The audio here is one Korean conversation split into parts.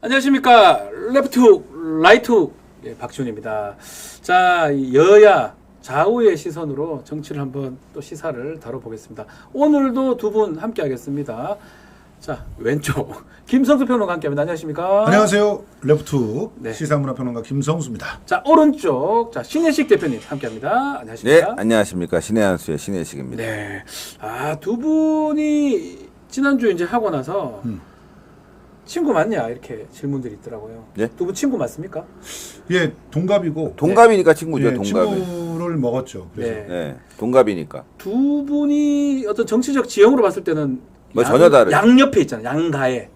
안녕하십니까. 레프트 라이트 박지훈입니다. 자, 여야 좌우의 시선으로 정치를 한번 또 시사를 다뤄보겠습니다. 오늘도 두 분 함께 하겠습니다. 자, 왼쪽 김성수 평론가 함께합니다. 안녕하십니까? 안녕하세요. 레프트 네. 시사문화평론가 김성수입니다. 자, 오른쪽 자 신혜식 대표님 함께합니다. 안녕하십니까? 네, 안녕하십니까. 신의 한수의 신혜식입니다. 네, 두 분이 지난주에 이제 하고 나서 친구 맞냐 이렇게 질문들이 있더라고요. 네? 두 분 친구 맞습니까? 예, 동갑이고 동갑이니까 친구죠. 예, 동갑이. 친구를 먹었죠. 그래서 네. 네, 동갑이니까. 두 분이 어떤 정치적 지형으로 봤을 때는 뭐 전혀 다르죠. 양옆에 있잖아요. 양가에.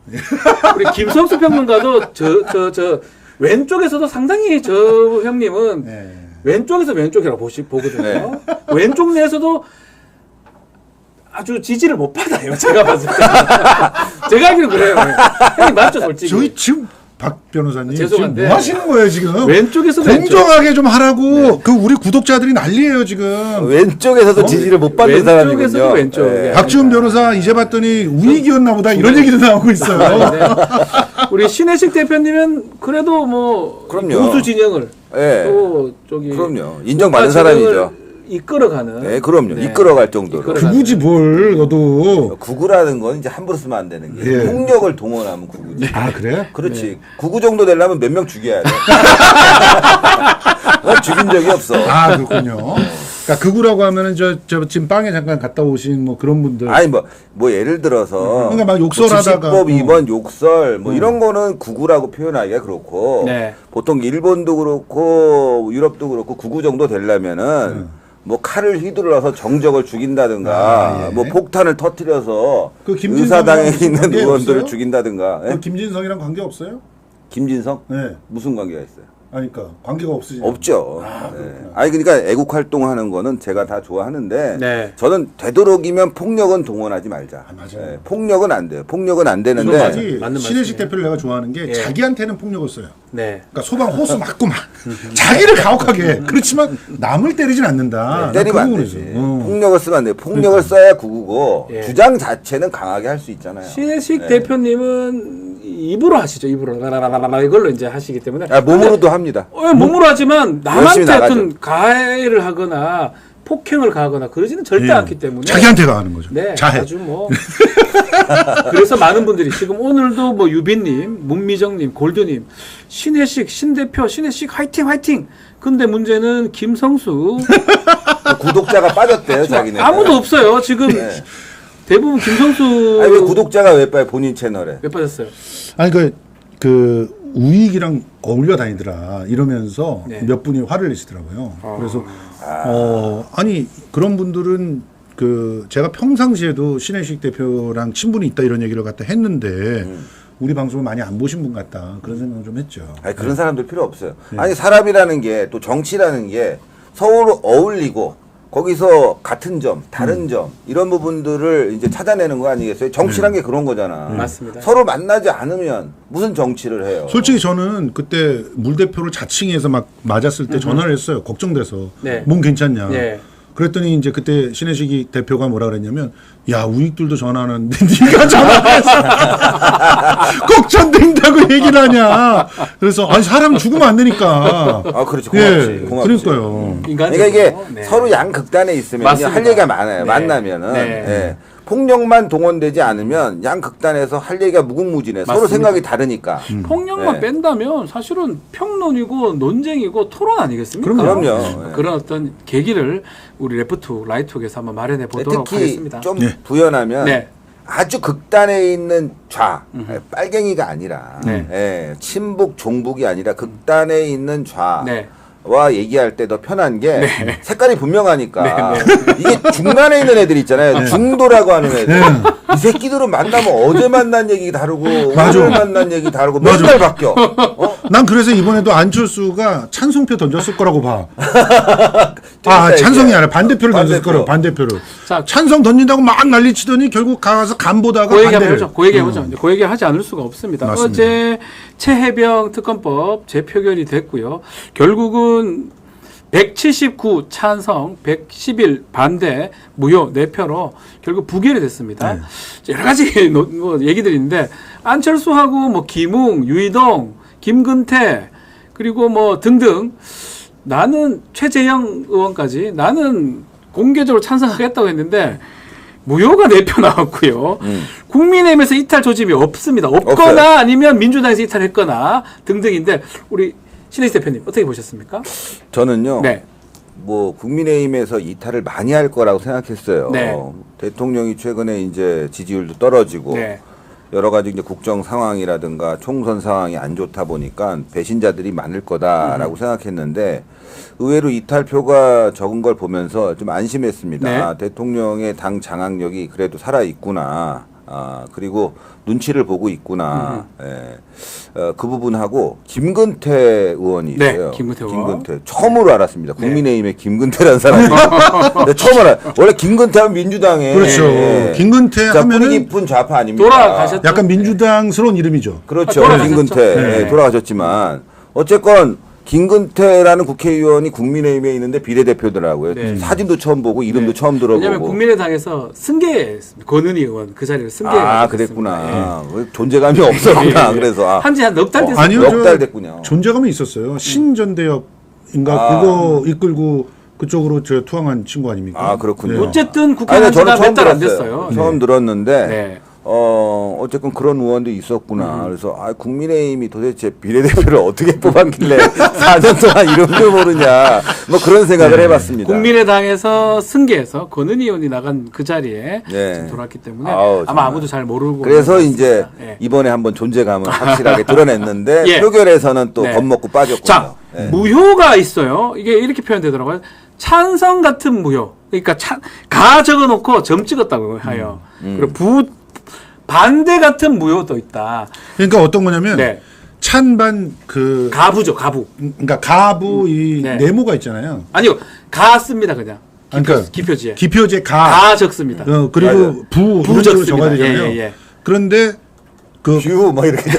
우리 김성수 평론가도 저 왼쪽에서도 상당히 저 형님은 예. 왼쪽에서 왼쪽이라고 보거든요. 네. 왼쪽 내에서도 아주 지지를 못 받아요. 제가 봤을 때. 제가 알기로 그래요. 형님 맞죠, 솔직히. 저희 지금 박 변호사님 죄송한데 지금 뭐 하시는 거예요 지금? 왼쪽에서도 공정하게 좀 하라고. 네. 그 우리 구독자들이 난리예요 지금. 왼쪽에서도 지지를 못 받는 사람이군요. 왼쪽에서도 왼쪽. 네. 박지훈 변호사 이제 봤더니 우익이었나 보다 이런 얘기도 나오고 있어요. 네. 우리 신혜식 대표님은 그래도 뭐 그럼요. 보수 진영을 네. 또 저기 그럼요. 인정받는 사람이죠. 이끌어가는. 네, 그럼요. 네. 이끌어갈 정도로. 이끌어가는. 구구지 뭘 너도. 구구라는 건 이제 함부로 쓰면 안 되는 게 예. 폭력을 동원하면 구구지. 아 그래? 그렇지. 구구 정도 되려면 몇 명 죽여야 돼. 난 죽인 적이 없어. 아 그렇군요. 그러니까 극우라고 하면은 저 지금 빵에 잠깐 갔다 오신 뭐 그런 분들. 아니 뭐 예를 들어서 그러니까 막 욕설하다가 법 2번 욕설 뭐 이런 거는 구구라고 표현하기가 그렇고 네. 보통 일본도 그렇고 유럽도 그렇고 구구 정도 되려면은 뭐 칼을 휘둘러서 정적을 죽인다든가 예. 뭐 폭탄을 터뜨려서 그 김진성이랑 의사당에 무슨 있는 관계 의원들을 없어요? 죽인다든가. 예? 그 김진성이랑 관계 없어요? 김진성? 네. 무슨 관계가 있어요? 아니, 그러니까 관계가 없으시죠. 없죠. 네. 아니 그러니까 애국 활동하는 거는 제가 다 좋아하는데 네. 저는 되도록이면 폭력은 동원하지 말자. 아, 맞아요. 네, 폭력은 안 돼요. 폭력은 안 그건 되는데 맞아요. 맞는 신혜식 말씀이에요. 대표를 내가 좋아하는 게 예. 자기한테는 폭력을 써요. 네. 그러니까 소방 호수 맞고 막 자기를 가혹하게. 그렇지만 남을 때리진 않는다. 때리면 안 되지. 폭력을 쓰면 안 돼요. 폭력을 써야 구구고 예. 주장 자체는 강하게 할 수 있잖아요. 신혜식 네. 대표님은 입으로 하시죠. 입으로 라라라라 이걸로 이제 하시기 때문에 몸으로도 합니다. 몸으로 하지만 열심히 남한테 나가죠. 어떤 가해를 하거나 폭행을 가하거나 그러지는 절대 예. 않기 때문에 자기한테 가하는 거죠. 네, 자해. 아주 뭐 그래서 많은 분들이 지금 오늘도 뭐 유빈님, 문미정님, 골드님, 신혜식, 신대표, 신혜식 화이팅 화이팅. 근데 문제는 김성수 구독자가 빠졌대요, 자기네. 아무도 없어요. 지금 네. 대부분 김성수 아니 왜 구독자가 왜 빠요? 본인 채널에. 왜 빠졌어요? 아니 그 우익이랑 어울려 다니더라 이러면서 네. 몇 분이 화를 내시더라고요. 그래서 아니 그런 분들은 그 제가 평상시에도 신혜식 대표랑 친분이 있다 이런 얘기를 갖다 했는데 우리 방송을 많이 안 보신 분 같다 그런 생각을 좀 했죠. 아니 그런 사람들 필요 없어요. 아니 사람이라는 게 또 정치라는 게 서로 어울리고 거기서 같은 점, 다른 점 이런 부분들을 이제 찾아내는 거 아니겠어요? 정치란 게 그런 거잖아. 맞습니다. 서로 만나지 않으면 무슨 정치를 해요? 솔직히 저는 그때 물 대표를 자칭해서 막 맞았을 때 전화를 했어요. 걱정돼서 네. 몸 괜찮냐. 네. 그랬더니 이제 그때 신혜식이 대표가 뭐라 그랬냐면 야 우익들도 전화하는데 네가 전화해서 걱정된다고 얘기를 하냐. 그래서 아니 사람 죽으면 안 되니까. 아 그렇지 고맙지. 예, 고맙지. 그러니까요. 그러니까 이게 네. 서로 양 극단에 있으면 맞습니다. 할 얘기가 많아요. 네. 만나면은 네. 예. 폭력만 동원되지 않으면 양 극단에서 할 얘기가 무궁무진해. 서로 맞습니다. 생각이 다르니까. 폭력만 네. 뺀다면 사실은 평론이고 논쟁이고 토론 아니겠습니까? 그럼요. 그런 어떤 계기를 우리 레프트 라이트에서 한번 마련해 보도록 특히 하겠습니다. 좀 네. 부연하면 네. 아주 극단에 있는 좌, 빨갱이가 아니라 네. 예, 친북, 종북이 아니라 극단에 있는 좌. 네. 와 얘기할 때 더 편한 게 색깔이 분명하니까 네, 이게 중간에 있는 애들 있잖아요. 중도라고 하는 애들. 이 새끼들은 만나면 어제 만난 얘기 다르고 맞아. 오늘 만난 얘기 다르고 맞아. 맨날 바뀌어. 어? 난 그래서 이번에도 안철수가 찬성표 던졌을 거라고 봐. 재밌다, 찬성이 이게. 아니라 반대표를 던졌을 반대표. 거라고 반대표를. 자, 찬성 던진다고 막 난리치더니 결국 가서 간 보다가 그 얘기 반대를. 해보죠. 그 얘기 해보죠. 그 얘기 하지 않을 수가 없습니다. 맞습니다. 어제 최혜병 특검법 재표결이 됐고요. 결국은 179 찬성, 111 반대, 무효 4표로 결국 부결이 됐습니다. 네. 여러 가지 뭐 얘기들이 있는데 안철수하고 뭐 김웅, 유이동, 김근태 그리고 뭐 등등 나는 최재형 의원까지 나는 공개적으로 찬성하겠다고 했는데 무효가 4표 나왔고요. 국민의힘에서 이탈 조짐이 없습니다. 없거나 없어요. 아니면 민주당에서 이탈했거나 등등인데 우리 신혜식 대표님 어떻게 보셨습니까? 저는요. 네. 뭐 국민의힘에서 이탈을 많이 할 거라고 생각했어요. 네. 대통령이 최근에 이제 지지율도 떨어지고 네. 여러 가지 이제 국정 상황이라든가 총선 상황이 안 좋다 보니까 배신자들이 많을 거다라고 생각했는데 의외로 이탈표가 적은 걸 보면서 좀 안심했습니다. 네. 아, 대통령의 당 장악력이 그래도 살아 있구나. 아, 그리고 눈치를 보고 있구나. 예. 그 부분하고 김근태 의원이 네, 있어요. 김근태 의원. 처음으로 알았습니다. 네. 국민의힘의 김근태라는 사람이. 네, 처음 알아요. 원래 김근태 하면 민주당에. 그렇죠. 예. 김근태 자, 뿌리 하면은 깊은 좌파 아닙니까? 돌아가셨죠. 약간 민주당스러운 이름이죠. 그렇죠. 돌아가셨죠. 김근태. 네. 예, 돌아가셨지만 어쨌건 김근태라는 국회의원이 국민의힘에 있는데 비례대표더라고요. 네. 사진도 처음 보고 이름도 네. 처음 들어보고. 왜냐하면 국민의당에서 승계했습니다. 권은희 의원 그 자리를 승계. 아, 그랬구나. 왜 존재감이 없었구나. 예. 그래서 한지 한 넉 달 됐어요. 아니요, 넉달 됐군요. 존재감이 있었어요. 신전대협인가 아. 그거 이끌고 그쪽으로 저 투항한 친구 아닙니까? 아, 그렇군요. 네. 어쨌든 국회 아니, 한 지가 저는 몇 달 안 들었어요. 됐어요. 처음 들었는데 네. 어쨌건 그런 의원도 있었구나. 그래서 아, 국민의힘이 도대체 비례대표를 어떻게 뽑았길래 4년 동안 이름도 모르냐. 뭐 그런 생각을 해봤습니다. 국민의당에서 승계해서 권은희 의원이 나간 그 자리에 네. 지금 돌아왔기 때문에 아우, 아마 정말. 아무도 잘 모르고 그래서 있는 것 이제 같습니다. 예. 이번에 한번 존재감을 확실하게 드러냈는데 예. 표결에서는 또 네. 겁먹고 빠졌군요. 자, 예. 무효가 있어요. 이게 이렇게 표현되더라고요. 찬성 같은 무효. 그러니까 가 적어놓고 점 찍었다고 하여. 그리고 반대 같은 무효도 있다. 그러니까 어떤 거냐면 네. 찬반 그 가부죠, 가부. 그러니까 가부 이 네. 네모가 있잖아요. 아니요, 가 씁니다, 그냥. 그러니까 기표지에. 기표제 가 적습니다. 그리고 맞아요. 부 부 이런 식으로 적습니다. 적어야 되잖아요. 예, 예. 그런데 그 뷰, 뭐 이렇게.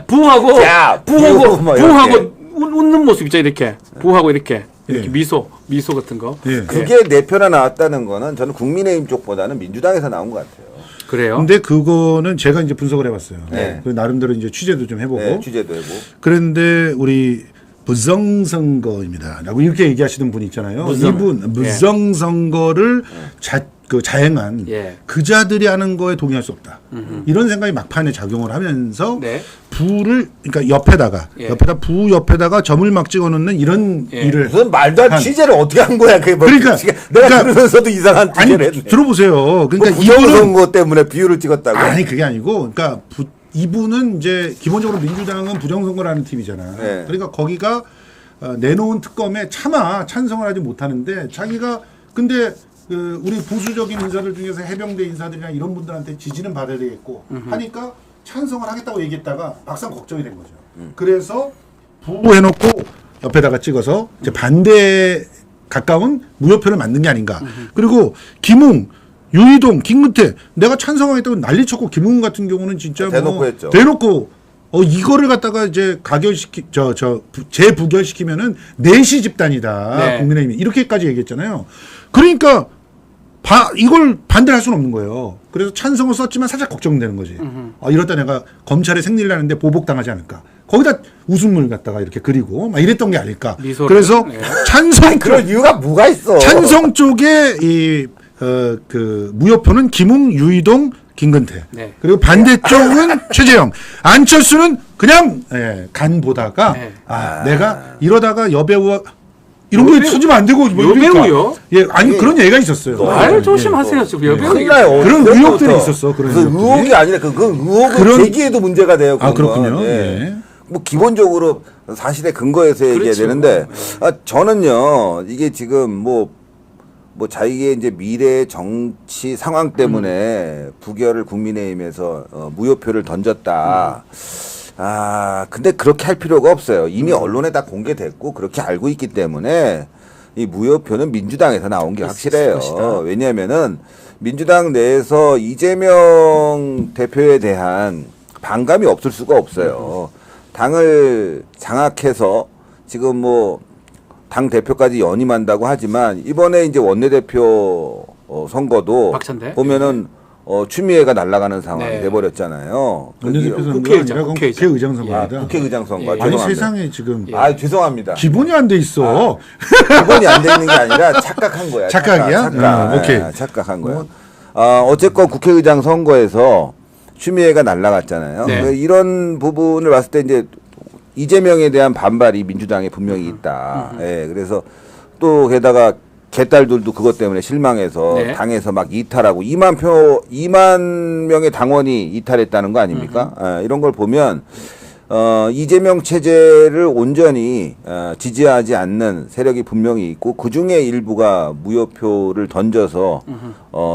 부하고 야, 부하고 뭐 부하고 이렇게. 웃는 모습 있죠, 이렇게. 부하고 이렇게. 이렇게 예. 미소 같은 거. 예. 그게 네 표나 나왔다는 거는 저는 국민의힘 쪽보다는 민주당에서 나온 것 같아요. 그래요? 근데 그거는 제가 이제 분석을 해봤어요. 네. 그 나름대로 이제 취재도 좀 해보고. 네, 취재도 해고. 그런데 우리 부정선거입니다라고 이렇게 얘기하시던 분 있잖아요. 무성. 이분 부정선거를 자행한 예. 그자들이 하는 거에 동의할 수 없다. 이런 생각이 막판에 작용을 하면서 네. 부를 그러니까 옆에다가 예. 부 옆에다가 점을 막 찍어놓는 이런 예. 일을 무슨 말도 안 한- 취재를 어떻게 한 거야? 그게 뭐 그러니까- 내가 그러니까- 들으면서도 이상한 아니 취재를 했네. 들어보세요. 그러니까 뭐 이분은 부정선거 때문에 비율을 찍었다고? 아니 그게 아니고 그러니까 이분은 이제 기본적으로 민주당은 부정선거라는 팀이잖아요. 네. 그러니까 거기가 내놓은 특검에 차마 찬성을 하지 못하는데 자기가 근데 그 우리 보수적인 인사들 중에서 해병대 인사들이나 이런 분들한테 지지는 받아야 되겠고 하니까 찬성을 하겠다고 얘기했다가 막상 걱정이 된 거죠. 그래서 부해놓고 옆에다가 찍어서 이제 반대에 가까운 무효표를 만든 게 아닌가. 그리고 김웅 유이동, 김근태 내가 찬성하겠다고 난리쳤고 김웅 같은 경우는 진짜 대놓고 했죠. 대놓고 이거를 갖다가 이제 재부결시키면은 내시 집단이다. 네. 국민의힘이 이렇게까지 얘기했잖아요. 그러니까 이걸 반대를 할 수는 없는 거예요. 그래서 찬성을 썼지만 살짝 걱정되는 거지. 이러다 내가 검찰에 생리를 하는데 보복당하지 않을까. 거기다 웃음을 갖다가 이렇게 그리고 막 이랬던 게 아닐까. 미소를. 그래서 네. 찬성 그런 이유가 뭐가 있어? 찬성 쪽에 그 무효표는 김웅, 유이동, 김근태. 네. 그리고 반대쪽은 최재형. 안철수는 그냥 간 보다가 네. 내가 이러다가 여배우와 이런 거에 쓰지면 안 되고 뭐 여배우요? 이러니까. 아니 그런 얘기가 있었어요. 말 예. 조심하세요. 지금 여배우 큰일 얘기. 나요. 그런 그때부터. 의혹들이 있었어. 그런 그래서 의혹들이. 의혹이 아니라 그건 의혹을 그런- 제기에도 문제가 돼요. 아, 그건. 그렇군요. 예. 예. 뭐 기본적으로 사실에 근거해서 얘기해야 그렇죠. 되는데 저는요 이게 지금 뭐 자기의 이제 미래 정치 상황 때문에 부결을 국민의힘에서 무효표를 던졌다. 근데 그렇게 할 필요가 없어요. 이미 언론에 다 공개됐고 그렇게 알고 있기 때문에 이 무효표는 민주당에서 나온 게 확실해요. 것이다. 왜냐하면은 민주당 내에서 이재명 대표에 대한 반감이 없을 수가 없어요. 당을 장악해서 지금 뭐 당 대표까지 연임한다고 하지만 이번에 이제 원내대표 선거도 박찬대? 보면은 추미애가 날아가는 상황이 네. 돼버렸잖아요. 원내대표 국회의장, 선거가 아니라 국회의장. 국회의장 선거입니다. 국회의장 선거. 예. 아니 죄송합니다. 세상에 지금 아 죄송합니다. 기본이 안 돼 있어. 기본이 안 돼 있는 게 아니라 착각한 거야. 착각이야? 착각. 오케이. 착각한 거야. 어쨌건 국회의장 선거에서 추미애가 날아갔잖아요. 네. 이런 부분을 봤을 때 이제 이재명에 대한 반발이 민주당에 분명히 있다. 예, 그래서 또 게다가 개딸들도 그것 때문에 실망해서 네. 당에서 막 이탈하고 2만 명의 당원이 이탈했다는 거 아닙니까? 이런 걸 보면 이재명 체제를 온전히 지지하지 않는 세력이 분명히 있고 그 중에 일부가 무효표를 던져서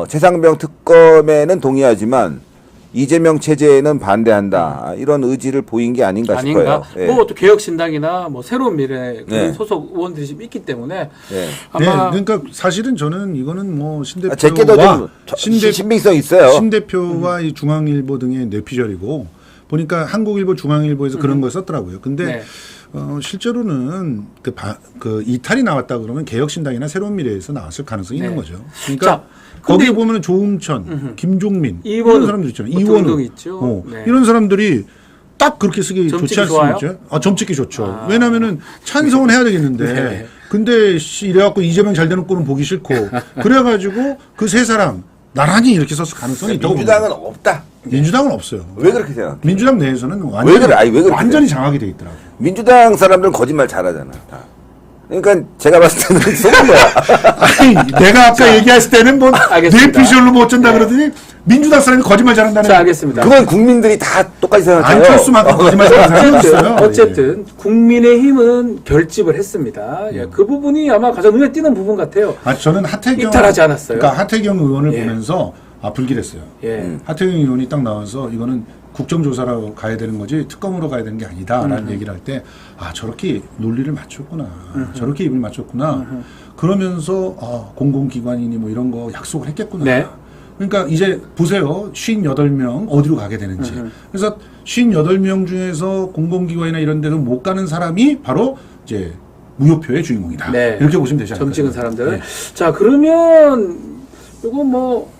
최상병 특검에는 동의하지만 이재명 체제에는 반대한다 이런 의지를 보인 게 아닌가 아닌가? 싶어요. 예. 뭐 또 개혁신당이나 뭐 새로운 미래 그런 네. 소속 의원들이 좀 있기 때문에 예. 아마 네, 그러니까 사실은 저는 이거는 뭐 제게도 신대표와 좀 신빙성 있어요. 신대표와 이 중앙일보 등의 뇌피셜이고 보니까 한국일보, 중앙일보에서 그런 걸 썼더라고요. 근데 네. 실제로는 그 이탈이 나왔다 그러면 개혁신당이나 새로운 미래에서 나왔을 가능성이 있는 네. 거죠. 그러니까 자, 거기에 보면 조응천, 김종민 이원우, 이런 사람들 있잖아요. 뭐 이원우 등등 있죠. 네. 이런 사람들이 딱 그렇게 쓰기 점 좋지 찍기 좋아요? 않습니까? 점 찍기 좋죠. 왜냐하면은 찬성은 해야 되겠는데 네. 근데 이래갖고 이재명 잘 되는 꼴은 보기 싫고 그래가지고 그 세 사람 나란히 이렇게 썼을 가능성이 있다고 민주당은 봅니다. 없다. 민주당은 없어요. 왜 그렇게 생각해? 민주당 내에서는 왜 그래? 아니, 왜 그렇게 완전히 장악이 돼 있더라고요. 민주당 사람들은 거짓말 잘하잖아. 다. 그러니까 제가 봤을 때는 속은 거야. 아니 내가 아까 얘기했을 때는 뭐 알겠습니다. 뇌피셜로 못 어쩐다 네. 그러더니 민주당 사람이 거짓말 잘한다는 자 알겠습니다. 그건 국민들이 다 똑같이 생각해요. 안철수만큼 거짓말 잘하는 사람이 없어요. 어쨌든 국민의힘은 결집을 했습니다. 예, 그 부분이 아마 가장 눈에 띄는 부분 같아요. 저는 하태경 이탈하지 않았어요. 그러니까 하태경 의원을 예. 보면서 불길했어요. 예. 하태경 의원이 딱 나와서 이거는 국정조사로 가야 되는 거지 특검으로 가야 되는 게 아니다라는 얘기를 할 때 저렇게 논리를 맞췄구나. 저렇게 입을 맞췄구나. 그러면서 공공기관이니 뭐 이런 거 약속을 했겠구나. 네. 그러니까 이제 보세요. 58명 어디로 가게 되는지. 그래서 58명 중에서 공공기관이나 이런 데는 못 가는 사람이 바로 이제 무효표의 주인공이다. 네. 이렇게 보시면 되지 않을까요? 점 찍은 사람들. 네. 자 그러면 이거 뭐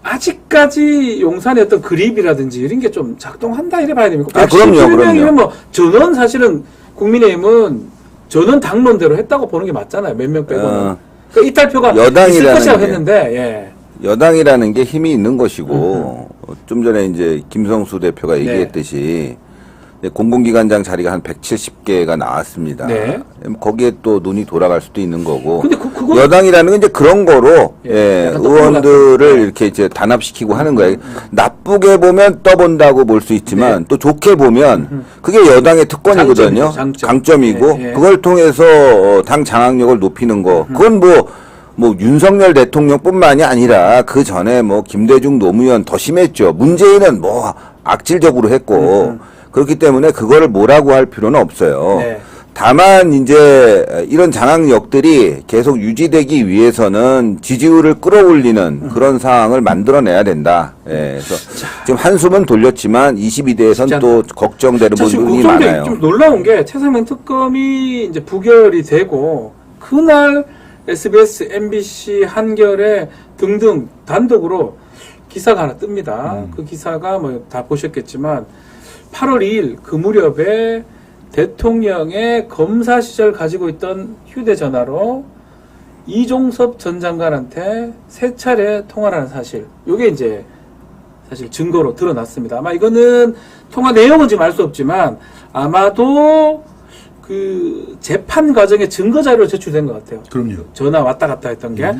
아직까지 용산의 어떤 그립이라든지 이런 게 좀 작동한다 이래 봐야 됩니까? 그럼요, 117명이면 뭐 전원 사실은 국민의힘은 전원 당론대로 했다고 보는 게 맞잖아요. 몇 명 빼고는. 그러니까 이탈표가 있을 여당이라는 것이라고 게. 했는데 여당이라는 게 힘이 있는 것이고 좀 전에 이제 김성수 대표가 얘기했듯이 이제 공공기관장 자리가 한 170개가 나왔습니다. 네. 거기에 또 눈이 돌아갈 수도 있는 거고. 근데 그거 여당이라는 건 이제 그런 거로 약간 또 의원들을 이렇게 이제 단합시키고 하는 거예요. 나쁘게 보면 떠본다고 볼 수 있지만 또 좋게 보면 그게 여당의 특권이거든요. 장점. 강점이고 예, 예. 그걸 통해서 당 장악력을 높이는 거. 그건 뭐 윤석열 대통령뿐만이 아니라 그 전에 뭐 김대중 노무현 더 심했죠. 문재인은 뭐 악질적으로 했고 그렇기 때문에 그거를 뭐라고 할 필요는 없어요. 네. 다만 이제 이런 장악력들이 계속 유지되기 위해서는 지지율을 끌어올리는 그런 상황을 만들어내야 된다. 예, 그래서 지금 한숨은 돌렸지만 22대에선 또 걱정되는 지금 부분이 걱정돼 많아요. 좀 놀라운 게 최상명 특검이 이제 부결이 되고 그날 SBS, MBC, 한겨레 등등 단독으로 기사가 하나 뜹니다. 그 기사가 뭐 다 보셨겠지만 8월 2일 그 무렵에 대통령의 검사 시절 가지고 있던 휴대전화로 이종섭 전 장관한테 3차례 통화를 한 사실. 요게 이제 사실 증거로 드러났습니다. 아마 이거는 통화 내용은 지금 알 수 없지만 아마도 그 재판 과정에 증거 자료로 제출된 것 같아요. 그럼요. 전화 왔다 갔다 했던 게.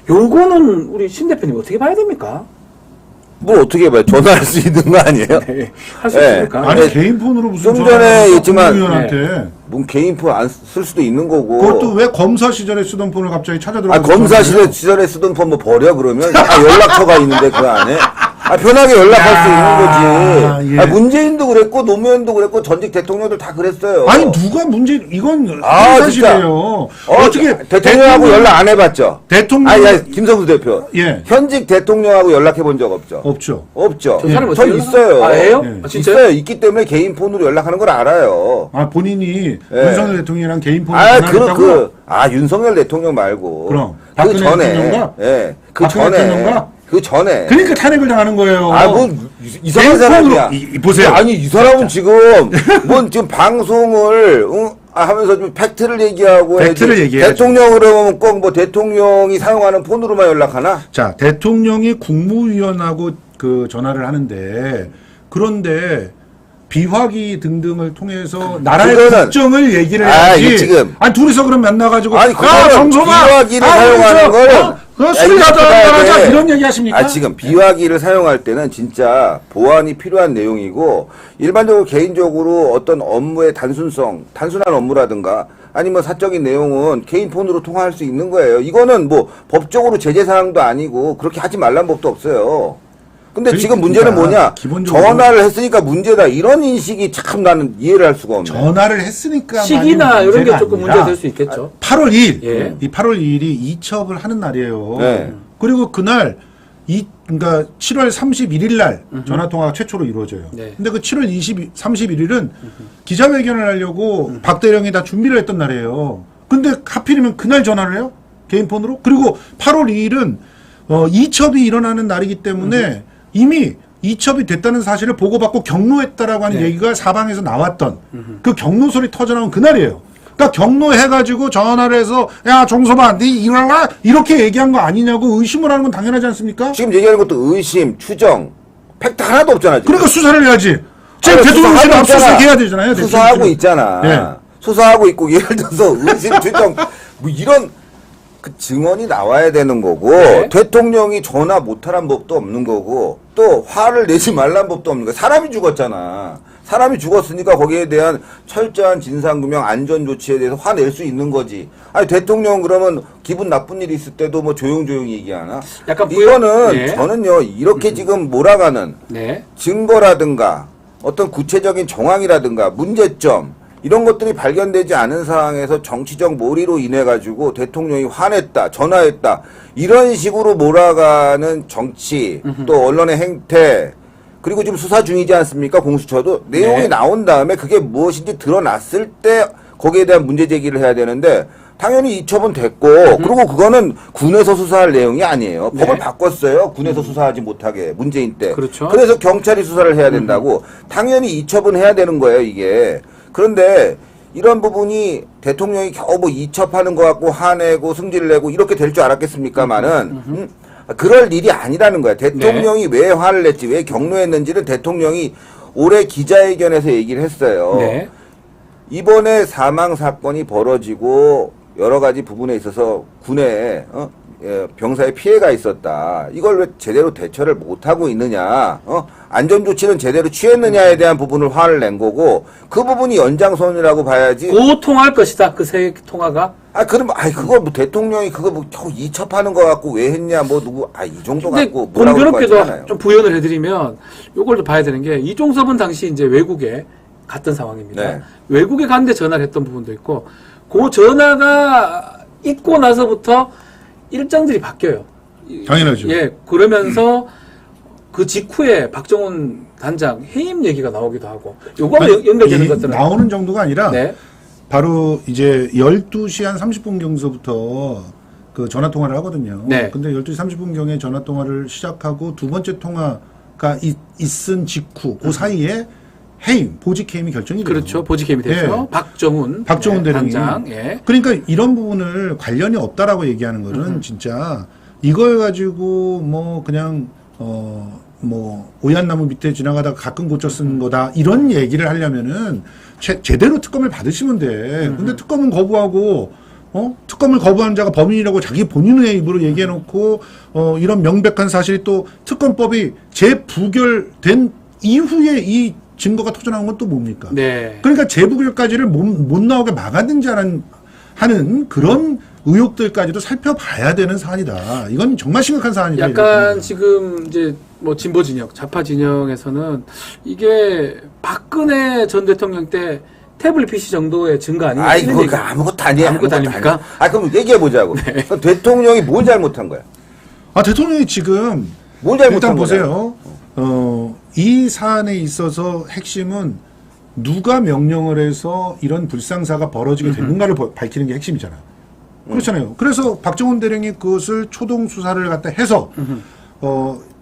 요거는 우리 신 대표님 어떻게 봐야 됩니까? 뭐 어떻게 봐요? 전화할 수 있는 거 아니에요? 네. 할 수 네. 있습니까? 아니 네. 개인 폰으로 무슨 좀 전화를 전에 해서 있지만- 국무위원한테 뭐 개인 폰 안 쓸 수도 있는 거고. 그것도 왜 검사 시절에 쓰던 폰을 갑자기 찾아 들어가? 검사 시절에 쓰던 폰 뭐 버려 그러면 다 연락처가 있는데 그 안에 편하게 연락할 수 있는 거지. 예. 문재인도 그랬고 노무현도 그랬고 전직 대통령들 다 그랬어요. 아니 누가 문제 이건 아, 사실이에요. 어떻게 대통령하고 연락 안 해봤죠? 대통령 아니 김성수 대표. 예. 현직 대통령하고 연락해 본 적 없죠? 없죠. 없죠. 저 사람 전 어때요? 있어요. 아, 해요? 예. 아, 진짜요? 있어요. 있기 때문에 개인 폰으로 연락하는 걸 알아요. 본인이 예. 윤석열 대통령이랑 개인 폰을 윤석열 대통령 말고. 그럼 그 박근혜 전에. 대통령과? 예. 그 박근혜 전에. 대통령과? 그 전에. 그러니까 탄핵을 당하는 거예요. 아, 뭐 이상한 사람이야. 보세요. 아니 이 사람은 지금 뭐 지금 방송을 하면서 좀 팩트를 얘기하고 팩트를 얘기해야죠. 대통령 그러면 꼭 뭐 대통령이 사용하는 폰으로만 연락하나? 자, 대통령이 국무위원하고 그 전화를 하는데 그런데 비화기 등등을 통해서 나라의 그거는- 국정을 얘기를 아, 해야지. 이게 지금- 아니 둘이서 그럼 만나가지고 아니 그거는 비화기를 사용하는 거는 그거 술이 하다 말하자 이런 얘기 하십니까? 아 지금 비화기를 사용할 때는 진짜 보완이 필요한 내용이고 일반적으로 개인적으로 어떤 업무의 단순한 업무라든가 아니면 사적인 내용은 개인 폰으로 통화할 수 있는 거예요. 이거는 뭐 법적으로 제재 사항도 아니고 그렇게 하지 말란 법도 없어요. 근데 지금 문제는 뭐냐? 기본적으로 전화를 했으니까 문제다. 이런 인식이 참 나는 이해를 할 수가 없네. 전화를 했으니까 시기나 이런 게 조금 아니라 문제가 될 수 있겠죠. 8월 2일, 예. 이 8월 2일이 이첩을 하는 날이에요. 네. 그리고 그날 그러니까 7월 31일 날 전화 통화가 최초로 이루어져요. 네. 근데 그 7월 31일은 기자회견을 하려고 박 대령이 다 준비를 했던 날이에요. 근데 하필이면 그날 전화를 해요? 개인 폰으로? 그리고 8월 2일은 이첩이 일어나는 날이기 때문에 이미 이첩이 됐다는 사실을 보고받고 경로했다라고 하는 네. 얘기가 사방에서 나왔던 그 경로 소리 터져나온 그날이에요. 그러니까 경로해가지고 전화를 해서 야 종소봐 네 일어나 이렇게 얘기한 거 아니냐고 의심을 하는 건 당연하지 않습니까? 지금 얘기하는 것도 의심, 추정, 팩트 하나도 없잖아. 지금. 그러니까 수사를 해야지. 지금 아니, 대통령실 수사하고 압수수색 있잖아. 해야 되잖아요. 수사하고 대통령실은. 있잖아. 네. 수사하고 있고 예를 들어서 의심, 추정 뭐 이런 그 증언이 나와야 되는 거고 네. 대통령이 전화 못하란 법도 없는 거고 또 화를 내지 말란 법도 없는 거야. 사람이 죽었잖아. 사람이 죽었으니까 거기에 대한 철저한 진상규명 안전 조치에 대해서 화낼 수 있는 거지. 아니 대통령 그러면 기분 나쁜 일이 있을 때도 뭐 조용조용히 얘기하나? 약간 이거는 네. 저는요 이렇게 지금 몰아가는 네. 증거라든가 어떤 구체적인 정황이라든가 문제점 이런 것들이 발견되지 않은 상황에서 정치적 몰이로 인해 가지고 대통령이 화냈다, 전화했다 이런 식으로 몰아가는 정치 또 언론의 행태 그리고 지금 수사 중이지 않습니까? 공수처도 내용이 네. 나온 다음에 그게 무엇인지 드러났을 때 거기에 대한 문제 제기를 해야 되는데 당연히 이첩은 됐고 그리고 그거는 군에서 수사할 내용이 아니에요. 네. 법을 바꿨어요. 군에서 수사하지 못하게 문재인 때. 그렇죠. 그래서 경찰이 수사를 해야 된다고 당연히 이첩은 해야 되는 거예요. 이게. 그런데 이런 부분이 대통령이 겨우 뭐 이첩하는 거 갖고 화내고 승질을 내고 이렇게 될 줄 알았겠습니까마는 그럴 일이 아니라는 거야. 대통령이 왜 화를 냈지 왜 경로했는지를 대통령이 올해 기자회견에서 얘기를 했어요. 네. 이번에 사망 사건이 벌어지고 여러 가지 부분에 있어서 군에 병사의 피해가 있었다. 이걸 왜 제대로 대처를 못하고 있느냐. 안전조치는 제대로 취했느냐에 대한 부분을 화를 낸 거고 그 부분이 연장선이라고 봐야지. 고통할 것이다. 그 세 통화가. 그럼 그거 뭐 대통령이 그거 뭐 겨우 이첩하는 거 갖고 왜 했냐 뭐 누구 이 정도 근데 갖고 뭐라고 할것 같지 않아요. 공교롭게도 좀 부연을 해드리면 요걸 좀 봐야 되는 게 이종섭은 당시 이제 외국에 갔던 상황입니다. 네. 외국에 갔는데 전화를 했던 부분도 있고 그 전화가 있고 나서부터 일정들이 바뀌어요. 당연하죠. 예, 그러면서 그 직후에 박정훈 단장 해임 얘기가 나오기도 하고 요거하고 연결되는 이 것들은 나오는 정도가 아니라 네. 바로 이제 12시 한 30분 경서부터 그 전화 통화를 하거든요. 네. 근데 12시 30분 경에 전화 통화를 시작하고 두 번째 통화가 있은 직후 그 사이에 해임, 보직 해임이 결정이 돼요. 그렇죠. 보직 해임이 되죠. 예. 박정훈 대령이. 단장. 예. 그러니까 이런 부분을 관련이 없다라고 얘기하는 거는 진짜 이걸 가지고 뭐 그냥 뭐 오얏나무 밑에 지나가다가 가끔 고쳐 쓰는 거다 이런 얘기를 하려면은 제대로 특검을 받으시면 돼. 근데 특검은 거부하고 특검을 거부하는 자가 범인이라고 자기 본인의 입으로 얘기해놓고 이런 명백한 사실이 또 특검법이 재부결된 이후에 이 증거가 터져나온 건 또 뭡니까? 네. 그러니까 재부결까지를 못 나오게 막아든지 하는 그런 의혹들까지도 살펴봐야 되는 사안이다. 이건 정말 심각한 사안이다. 약간 지금 이제 뭐 진보 진영, 좌파 진영에서는 이게 박근혜 전 대통령 때 태블릿 PC 정도의 증거 아니냐? 그거 아무것도 아니야. 아무것도 아닙니까? 그럼 얘기해 보자고. 그럼 대통령이 뭘 잘못한 거야? 대통령이 지금 뭘 잘못한 일단 거냐? 보세요. 이 사안에 있어서 핵심은 누가 명령을 해서 이런 불상사가 벌어지게 됐는가를 밝히는 게 핵심이잖아요. 그렇잖아요. 그래서 박정훈 대령이 그것을 초동 수사를 갖다 해서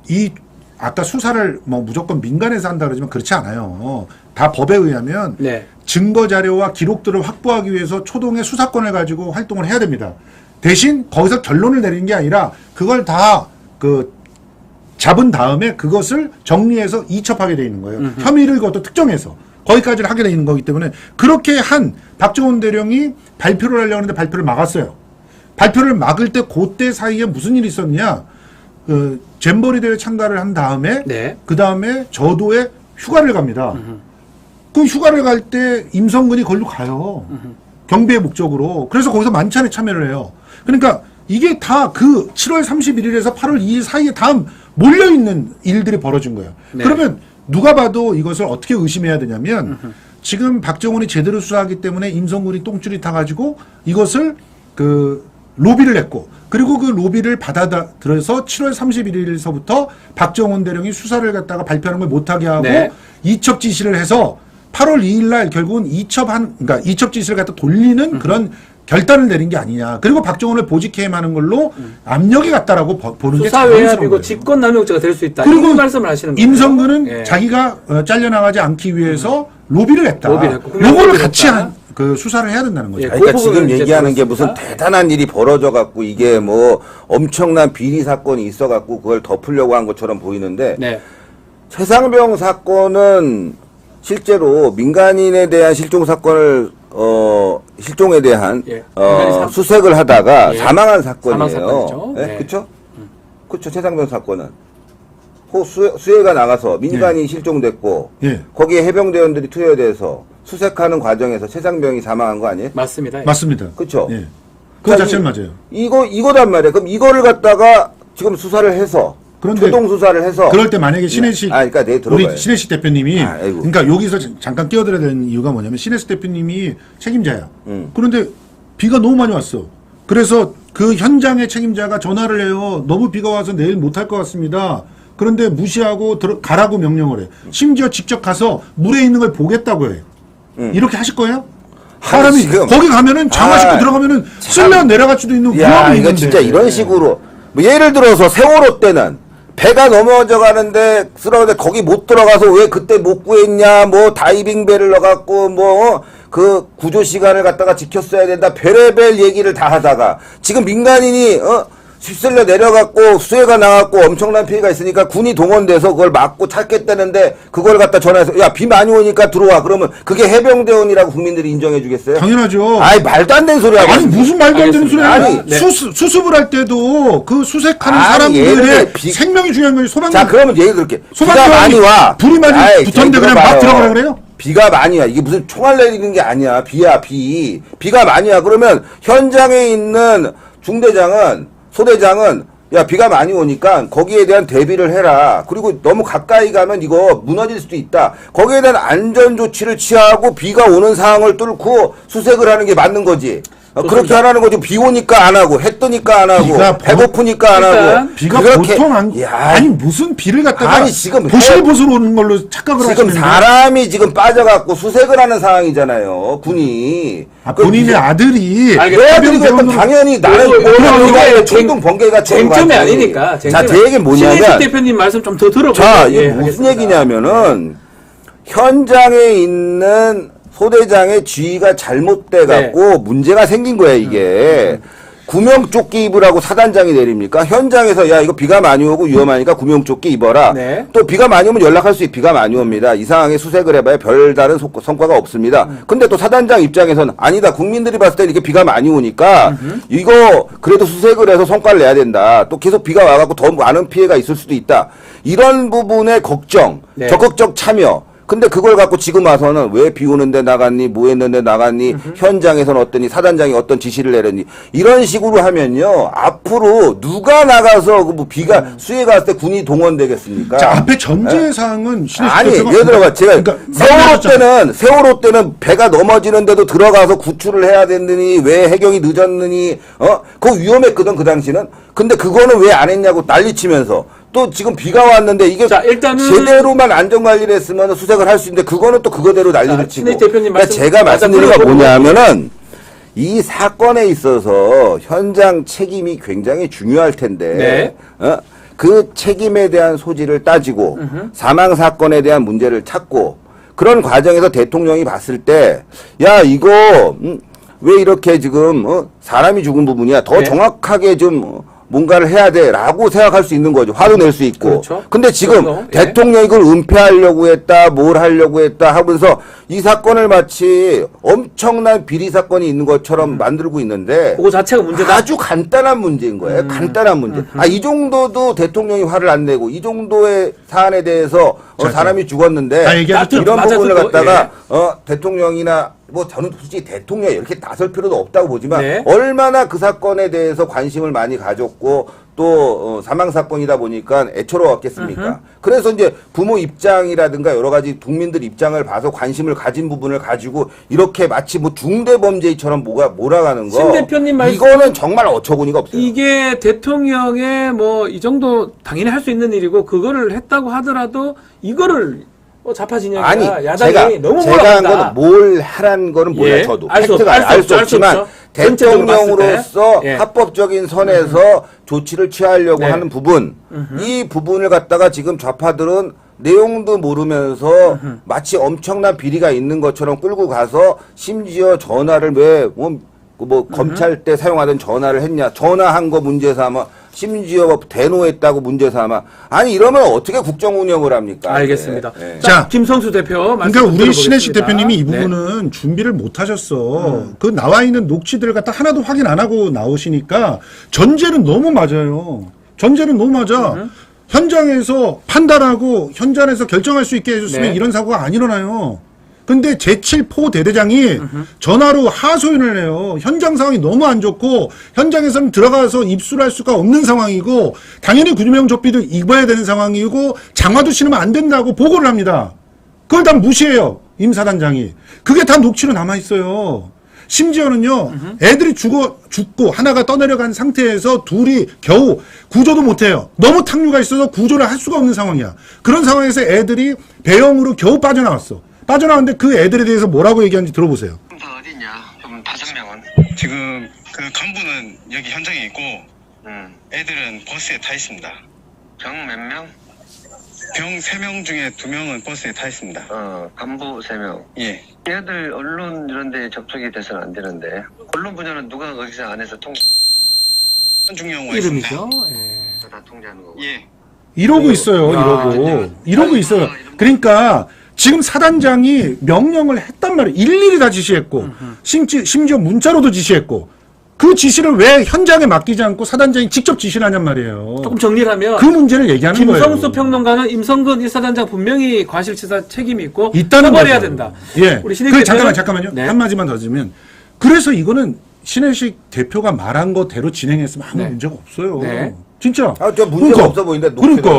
이 아까 수사를 뭐 무조건 민간에서 한다 그러지만 그렇지 않아요. 다 법에 의하면 네. 증거 자료와 기록들을 확보하기 위해서 초동의 수사권을 가지고 활동을 해야 됩니다. 대신 거기서 결론을 내리는 게 아니라 그걸 다 잡은 다음에 그것을 정리해서 이첩하게 돼 있는 거예요. 혐의를 그것도 특정해서 거기까지를 하게 돼 있는 거기 때문에 그렇게 한 박정훈 대령이 발표를 하려고 하는데 발표를 막았어요. 발표를 막을 때 그때 사이에 무슨 일이 있었느냐? 잼버리 대회 참가를 한 다음에 네. 그 다음에 저도에 휴가를 갑니다. 그 휴가를 갈 때 임성근이 거기로 가요. 경비의 목적으로. 그래서 거기서 만찬에 참여를 해요. 그러니까 이게 다 그 7월 31일에서 8월 2일 사이에 다 몰려있는 일들이 벌어진 거예요. 네. 그러면 누가 봐도 이것을 어떻게 의심해야 되냐면 지금 박정훈이 제대로 수사하기 때문에 임성근이 똥줄이 타가지고 이것을 로비를 했고 그리고 그 로비를 받아들여서 7월 31일서부터 박정훈 대령이 수사를 갖다가 발표하는 걸 못하게 하고 네. 이첩 지시를 해서 8월 2일 날 결국은 그러니까 이첩 지시를 갖다 돌리는 그런 결단을 내린 게 아니냐. 그리고 박정훈을 보직해임하는 걸로 압력이 갔다라고 보는 게 수사외압이고 자연스러운 거예요. 직권남용죄가 될 수 있다. 그리고 이 말씀을 하시는 거예요. 임성근은 예. 자기가 잘려나가지 않기 위해서 로비를 했다. 로비를 했고, 요거를 로비를 같이 했다. 수사를 해야 된다는 거죠. 예, 그러니까 그 지금 부분은 이제 얘기하는 게 무슨 들었습니다. 대단한 일이 벌어져 갖고 이게 뭐 엄청난 비리 사건이 있어 갖고 그걸 덮으려고 한 것처럼 보이는데 네. 최상병 사건은 실제로 민간인에 대한 실종 사건을 실종에 대한 예, 민간인 수색을 하다가 예. 사망한 사망 사건이에요. 사건이죠. 네? 네. 그렇죠? 그렇죠. 최상병 사건은 수해가 나가서 민간인이 실종됐고 예. 거기에 해병대원들이 투여돼서 수색하는 과정에서 최상병이 사망한 거 아니에요? 맞습니다. 예. 맞습니다. 그렇죠. 예. 그거 자체는 맞아요. 이거단 말이에요. 그럼 이거를 갖다가 지금 수사를 해서 그런데 초동 수사를 해서 그럴 때 만약에 신혜식 그러니까 내 들어봐요. 우리 신혜식 대표님이 아이고. 그러니까 여기서 잠깐 끼어들어야 되는 이유가 뭐냐면 신혜식 대표님이 책임자야. 음. 그런데 비가 너무 많이 왔어. 그래서 그 현장의 책임자가 전화를 해요. 너무 비가 와서 내일 못할 것 같습니다. 그런데 무시하고 가라고 명령을 해. 심지어 직접 가서 물에 있는 걸 보겠다고 해. 이렇게 하실 거예요? 사람이 지금 거기 가면은 장화 신고 들어가면은 쓸려 내려갈 수도 있는 야, 위험이 이거 있는데. 진짜 이런 식으로 뭐 예를 들어서 세월호 때는 배가 넘어져 가는데 쓰러졌는데 거기 못 들어가서 왜 그때 못 구했냐 뭐 다이빙 배를 넣어갖고 뭐 그 구조 시간을 갖다가 지켰어야 된다 별의별 얘기를 다 하다가 지금 민간인이 휩쓸려 내려갔고 수해가 나갔고 엄청난 피해가 있으니까 군이 동원돼서 그걸 막고 찾겠다는데 그걸 갖다 전화해서 야 비 많이 오니까 들어와 그러면 그게 해병대원이라고 국민들이 인정해 주겠어요? 당연하죠. 아이 말도 안 되는 소리 하고 아니 무슨 말도 안 되는 소리야. 아니, 네. 수습을 할 때도 그 수색하는 아니, 예를 사람들의 들어 생명이 중요한 거지. 소방관. 자 그러면 얘기 들을게 비가 소방관이 많이 와 불이 많이 아이, 붙었는데 그냥 막 들어봐요. 들어가라 그래요? 비가 많이 와 이게 무슨 총알 내리는 게 아니야 비야 비가 많이 와 그러면 현장에 있는 중대장은 소대장은 야 비가 많이 오니까 거기에 대한 대비를 해라 그리고 너무 가까이 가면 이거 무너질 수도 있다 거기에 대한 안전 조치를 취하고 비가 오는 상황을 뚫고 수색을 하는 게 맞는 거지 그렇게 하라는 거지 비 오니까 안 하고 해 뜨니까 안 하고 비가 배고프니까 안 하고 비가 그렇게 보통 아니 무슨 비를 갖다가 아니, 지금 보슬보슬 오는 걸로 착각을 지금 하시는데 사람이 지금 빠져갖고 수색을 하는 상황이잖아요 군이 본인의 아들이 알겠습니다. 해병 대원은 당연히 나는 이게 총동 번개가 쟁점이 아니니까. 자, 제 얘기는 뭐냐면 신혜식 대표님 말씀 좀 더 들어보죠. 자, 이게 예, 무슨 알겠습니다. 얘기냐면은 현장에 있는 소대장의 지휘가 잘못돼 갖고 문제가 생긴 거야, 이게. 구명조끼 입으라고 사단장이 내립니까? 현장에서 야 이거 비가 많이 오고 위험하니까 구명조끼 입어라. 네. 또 비가 많이 오면 연락할 수 있. 비가 많이 옵니다. 이 상황에 수색을 해봐야 별다른 성과가 없습니다. 근데 또 사단장 입장에서는 아니다. 국민들이 봤을 때 이렇게 비가 많이 오니까 이거 그래도 수색을 해서 성과를 내야 된다. 또 계속 비가 와갖고 더 많은 피해가 있을 수도 있다. 이런 부분의 걱정, 네. 적극적 참여. 근데 그걸 갖고 지금 와서는 왜 비 오는데 나갔니, 뭐 했는데 나갔니, 현장에서는 어떠니, 사단장이 어떤 지시를 내렸니, 이런 식으로 하면요, 앞으로 누가 나가서 뭐 비가 수해 갔을 때 군이 동원되겠습니까? 자 앞에 전제 사항은 아니, 예를 들어봐, 제가 세월호 때는 배가 넘어지는데도 들어가서 구출을 해야 됐느니, 왜 해경이 늦었느니, 그거 위험했거든, 그 당시는. 근데 그거는 왜 안 했냐고 난리치면서. 또 지금 비가 왔는데 이게 자, 일단은 제대로만 안전관리를 했으면 수색을 할 수 있는데 그거는 또 그거대로 난리를 자, 치고. 신혜식 대표님 그러니까 말씀 제가 말씀드린 건 들어보고 뭐냐면은 이 사건에 있어서 현장 책임이 굉장히 중요할 텐데 네. 그 책임에 대한 소지를 따지고 사망 사건에 대한 문제를 찾고 그런 과정에서 대통령이 봤을 때 야 이거 왜 이렇게 지금 사람이 죽은 부분이야 더 네. 정확하게 좀 뭔가를 해야 돼라고 생각할 수 있는 거죠. 화도 낼 수 있고. 그렇죠. 근데 지금 그렇죠. 예. 대통령이 이걸 은폐하려고 했다, 뭘 하려고 했다 하면서 이 사건을 마치 엄청난 비리 사건이 있는 것처럼 만들고 있는데 그거 자체가 문제다. 아주 간단한 문제인 거예요. 간단한 문제. 이 정도도 대통령이 화를 안 내고 이 정도의 사안에 대해서 사람이 죽었는데 다 얘기하죠. 이런 맞아, 부분을 그거, 갖다가 대통령이나 뭐 저는 솔직히 대통령이 이렇게 나설 필요도 없다고 보지만 네. 얼마나 그 사건에 대해서 관심을 많이 가졌고 또 사망 사건이다 보니까 애처로웠겠습니까? 그래서 이제 부모 입장이라든가 여러 가지 국민들 입장을 봐서 관심을 가진 부분을 가지고 이렇게 마치 뭐 중대 범죄처럼 몰아가는 거. 신 대표님 말씀- 이거는 정말 어처구니가 없어요. 이게 대통령의 뭐 이 정도 당연히 할 수 있는 일이고 그거를 했다고 하더라도 이거를 좌파 진영이나 아니 야당이 너무 제가 한 몰아간다. 거는 뭘 하라는 거는 몰라요. 예. 저도 알 수 없- 팩트가 알 수 알 없죠. 수 알 수 없지만 없죠. 전체적으로 대통령으로서 봤을 때. 예. 합법적인 선에서 조치를 취하려고 네. 하는 부분 이 부분을 갖다가 지금 좌파들은 내용도 모르면서 마치 엄청난 비리가 있는 것처럼 끌고 가서 심지어 전화를 왜 검찰 때 사용하던 전화를 했냐 전화한 거 문제 삼아 심지어 대노했다고 문제 삼아 아니 이러면 어떻게 국정 운영을 합니까? 알겠습니다. 예. 자, 김성수 대표 말씀 그러니까 우리 들어보겠습니다. 신혜식 대표님이 이 네. 부분은 준비를 못 하셨어. 그 나와 있는 녹취들을 갖다 하나도 확인 안 하고 나오시니까 전제는 너무 맞아요. 전제는 너무 맞아. 현장에서 판단하고 현장에서 결정할 수 있게 해줬으면 네. 이런 사고가 안 일어나요. 근데 제7포 대대장이 전화로 하소연을 해요. 현장 상황이 너무 안 좋고 현장에서는 들어가서 입수할 수가 없는 상황이고 당연히 구명조끼도 입어야 되는 상황이고 장화도 신으면 안 된다고 보고를 합니다. 그걸 다 무시해요. 임사단장이. 그게 다 녹취로 남아있어요. 심지어는요, 애들이 죽고 하나가 떠내려간 상태에서 둘이 겨우 구조도 못해요. 너무 탕류가 있어서 구조를 할 수가 없는 상황이야. 그런 상황에서 애들이 배영으로 겨우 빠져나왔어. 빠져나왔는데 그 애들에 대해서 뭐라고 얘기하는지 들어보세요. 다 어디냐? 그럼 5명은? 지금 그 간부는 여기 현장에 있고 애들은 버스에 타 있습니다. 병 몇 명? 병 3명 중에 2명은 버스에 타 있습니다. 간부 3명. 예. 얘들 언론 이런 데 접촉이 돼서는 안 되는데. 언론 분야는 누가 거기서 안에서 중요한 거 있습니다. 이름이죠. 예. 다 통제하는 거고. 예. 이러고 있어요. 야, 이러고 있어요. 그러니까 지금 사단장이 명령을 했단 말이에요. 일일이 다 지시했고 심지어 문자로도 지시했고 그 지시를 왜 현장에 맡기지 않고 사단장이 직접 지시를 하냔 말이에요. 조금 정리를 하면 그 문제를 얘기하는 거예요. 김성수 평론가는 임성근 1사단장 분명히 과실치사 책임이 있고 있다는 처벌해야 거죠. 된다. 예. 우리 신혜식 그 대표는- 잠깐만요. 네. 한마디만 더 주면 그래서 이거는 신혜식 대표가 말한 거대로 진행했으면 아무 네. 문제가 없어요. 네. 진짜. 저 문제가 없어 보이는데 그러니까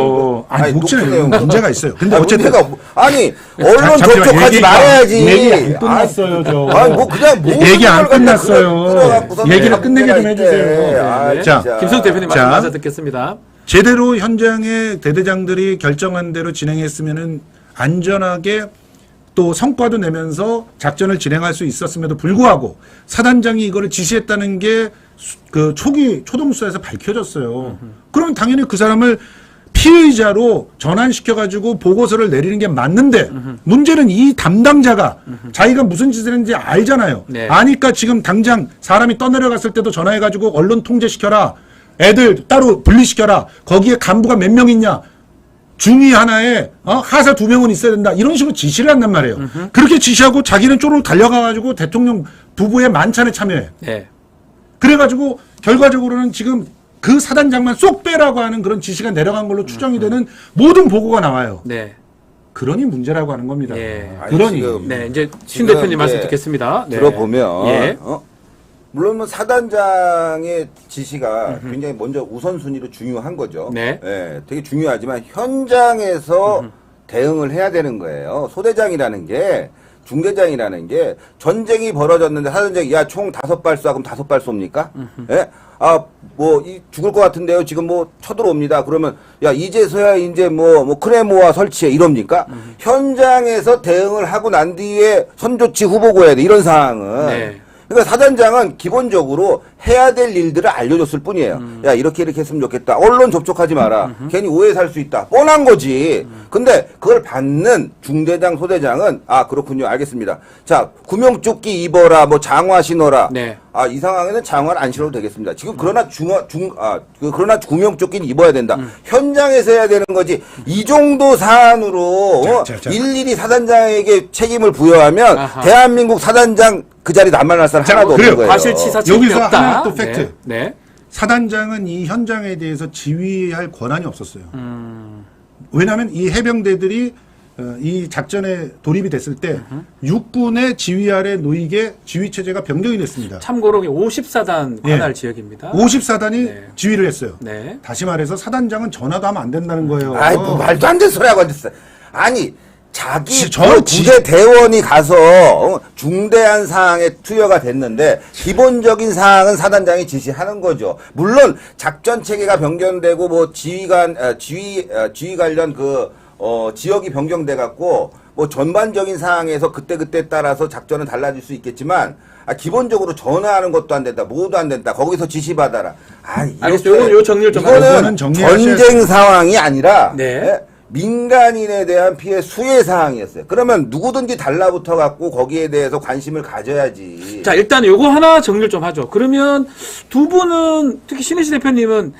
아니, 녹취는 녹취는 문제가 있어요. 근데 아니, 어쨌든 문제가 아니 언론 잠시만, 접촉하지 얘기가- 말아야지. 얘기 안 끝났어요, 저. 아니 뭐 그냥 모든 얘기 안 걸 갖다 끝났어요. 끌어갖고서 얘기를 내가 끝내게 좀 문제가 해주세요. 있대. 아, 네. 자, 진짜. 김성수 대표님 말씀 자. 맞아 듣겠습니다. 제대로 현장의 대대장들이 결정한 대로 진행했으면은 안전하게 또 성과도 내면서 작전을 진행할 수 있었음에도 불구하고 사단장이 이거를 지시했다는 게 그 초동수사에서 밝혀졌어요. 그러면 당연히 그 사람을 피의자로 전환시켜가지고 보고서를 내리는 게 맞는데 문제는 이 담당자가 자기가 무슨 짓을 했는지 알잖아요. 네. 아니까 지금 당장 사람이 떠내려갔을 때도 전화해가지고 언론 통제시켜라. 애들 따로 분리시켜라. 거기에 간부가 몇 명 있냐. 중위 하나에 하사 2명은 있어야 된다. 이런 식으로 지시를 한단 말이에요. 그렇게 지시하고 자기는 쪼르르 달려가가지고 대통령 부부의 만찬에 참여해. 네. 그래가지고 결과적으로는 지금 그 사단장만 쏙 빼라고 하는 그런 지시가 내려간 걸로 추정이 되는 모든 보고가 나와요. 네. 그러니 문제라고 하는 겁니다. 예. 아니, 그러니. 지금 네. 이제 신 지금 대표님 말씀 이제 듣겠습니다. 네. 들어보면 예. 물론 뭐 사단장의 지시가 굉장히 먼저 우선순위로 중요한 거죠. 네. 예, 되게 중요하지만 현장에서 대응을 해야 되는 거예요. 소대장이라는 게 중대장이라는 게 전쟁이 벌어졌는데 사단장이 야 총 5발 쏴 그럼 5발 쏩니까? 예? 죽을 것 같은데요. 지금 뭐 쳐들어옵니다. 그러면 야 이제서야 이제 뭐 크레모아 설치해 이럽니까? 현장에서 대응을 하고 난 뒤에 선조치 후보고 해야 돼. 이런 상황은 네. 그러니까 사단장은 기본적으로 해야 될 일들을 알려줬을 뿐이에요. 야, 이렇게 했으면 좋겠다. 언론 접촉하지 마라. 괜히 오해 살 수 있다. 뻔한 거지. 근데 그걸 받는 중대장, 소대장은 아, 그렇군요. 알겠습니다. 자, 구명조끼 입어라. 뭐 장화 신어라. 네. 아, 이 상황에는 장화를 안 신어도 되겠습니다. 지금 그러나 그러나 구명조끼는 입어야 된다. 현장에서 해야 되는 거지. 이 정도 사안으로 자. 일일이 사단장에게 책임을 부여하면 아하. 대한민국 사단장 그 자리 남아날 사람 하나도 없는 그래요. 거예요. 과실치사 책임이 여기서 없다. 하나 또 팩트. 네. 사단장은 이 현장에 대해서 지휘할 권한이 없었어요. 왜냐하면 이 해병대들이 이 작전에 돌입이 됐을 때 육군의 지휘 아래 놓이게 지휘 체제가 변경이 됐습니다. 참고로 50사단 관할 지역입니다. 54단이 네. 지휘를 했어요. 네. 다시 말해서 사단장은 전화도 하면 안 된다는 거예요. 아이, 뭐 말도 안 되는 소리 하고 앉았어. 아니, 자기 저 부대 대원이 가서 중대한 사항에 투여가 됐는데 기본적인 사항은 사단장이 지시하는 거죠. 물론 작전 체계가 변경되고 뭐 지휘 관련 지역이 변경돼 갖고 뭐 전반적인 사항에서 그때 따라서 작전은 달라질 수 있겠지만 기본적으로 전화하는 것도 안 된다. 뭐도 안 된다. 거기서 지시받아라. 알겠어요. 요 정리를 좀 이거는 이거는 정리하셔야 전쟁 상황이 아니라 네. 예? 민간인에 대한 피해 수혜 사항이었어요. 그러면 누구든지 달라붙어 갖고 거기에 대해서 관심을 가져야지. 자, 일단 요거 하나 정리를 좀 하죠. 그러면 두 분은, 특히 신혜시 대표님은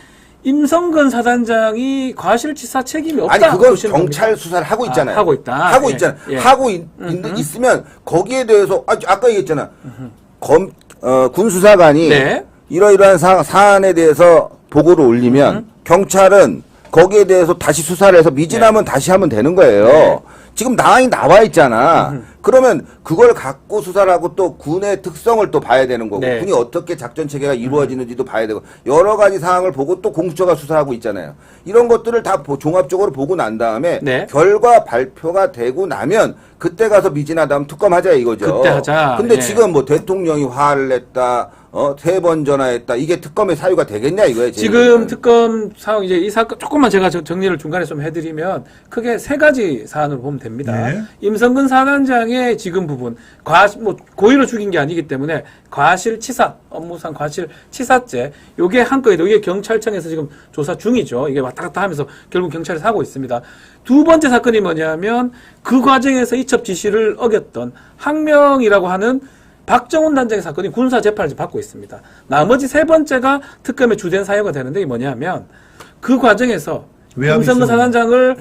임성근 사단장이 과실치사 책임이 없다. 아니 그건 보시는 경찰 겁니까? 수사를 하고 있잖아요. 하고 있다. 하고 예. 있잖아. 예. 하고 있으면 거기에 대해서 아까 얘기했잖아. 군 수사관이 네. 이러이러한 사안에 대해서 보고를 올리면 경찰은 거기에 대해서 다시 수사를 해서 미진하면 다시 하면 되는 거예요. 네. 지금 나항이 나와 있잖아. 그러면 그걸 갖고 수사를 하고 또 군의 특성을 또 봐야 되는 거고 네. 군이 어떻게 작전 체계가 이루어지는지도 봐야 되고 여러 가지 사항을 보고 또 공수처가 수사하고 있잖아요. 이런 것들을 다 종합적으로 보고 난 다음에 네. 결과 발표가 되고 나면 그때 가서 미진하다면 특검하자 이거죠. 그때 하자. 근데 예. 지금 뭐 대통령이 화를 냈다. 3번 전화했다. 이게 특검의 사유가 되겠냐 이거예요. 지금 특검 상황 이제 이 사건 조금만 제가 정리를 중간에 좀 해드리면 크게 세 가지 사안으로 보면 됩니다. 네. 임성근 사단장의 지금 부분 고의로 죽인 게 아니기 때문에 과실치사 업무상 과실치사죄 요게 한 건이고 이게 경찰청에서 지금 조사 중이죠. 이게 왔다 갔다 하면서 결국 경찰에서 하고 있습니다. 두 번째 사건이 뭐냐면 그 과정에서 이첩 지시를 어겼던 항명이라고 하는 박정훈 단장의 사건이 군사 재판을 지금 받고 있습니다. 나머지 세 번째가 특검의 주된 사유가 되는데 이게 뭐냐면 그 과정에서 임성근 사단장을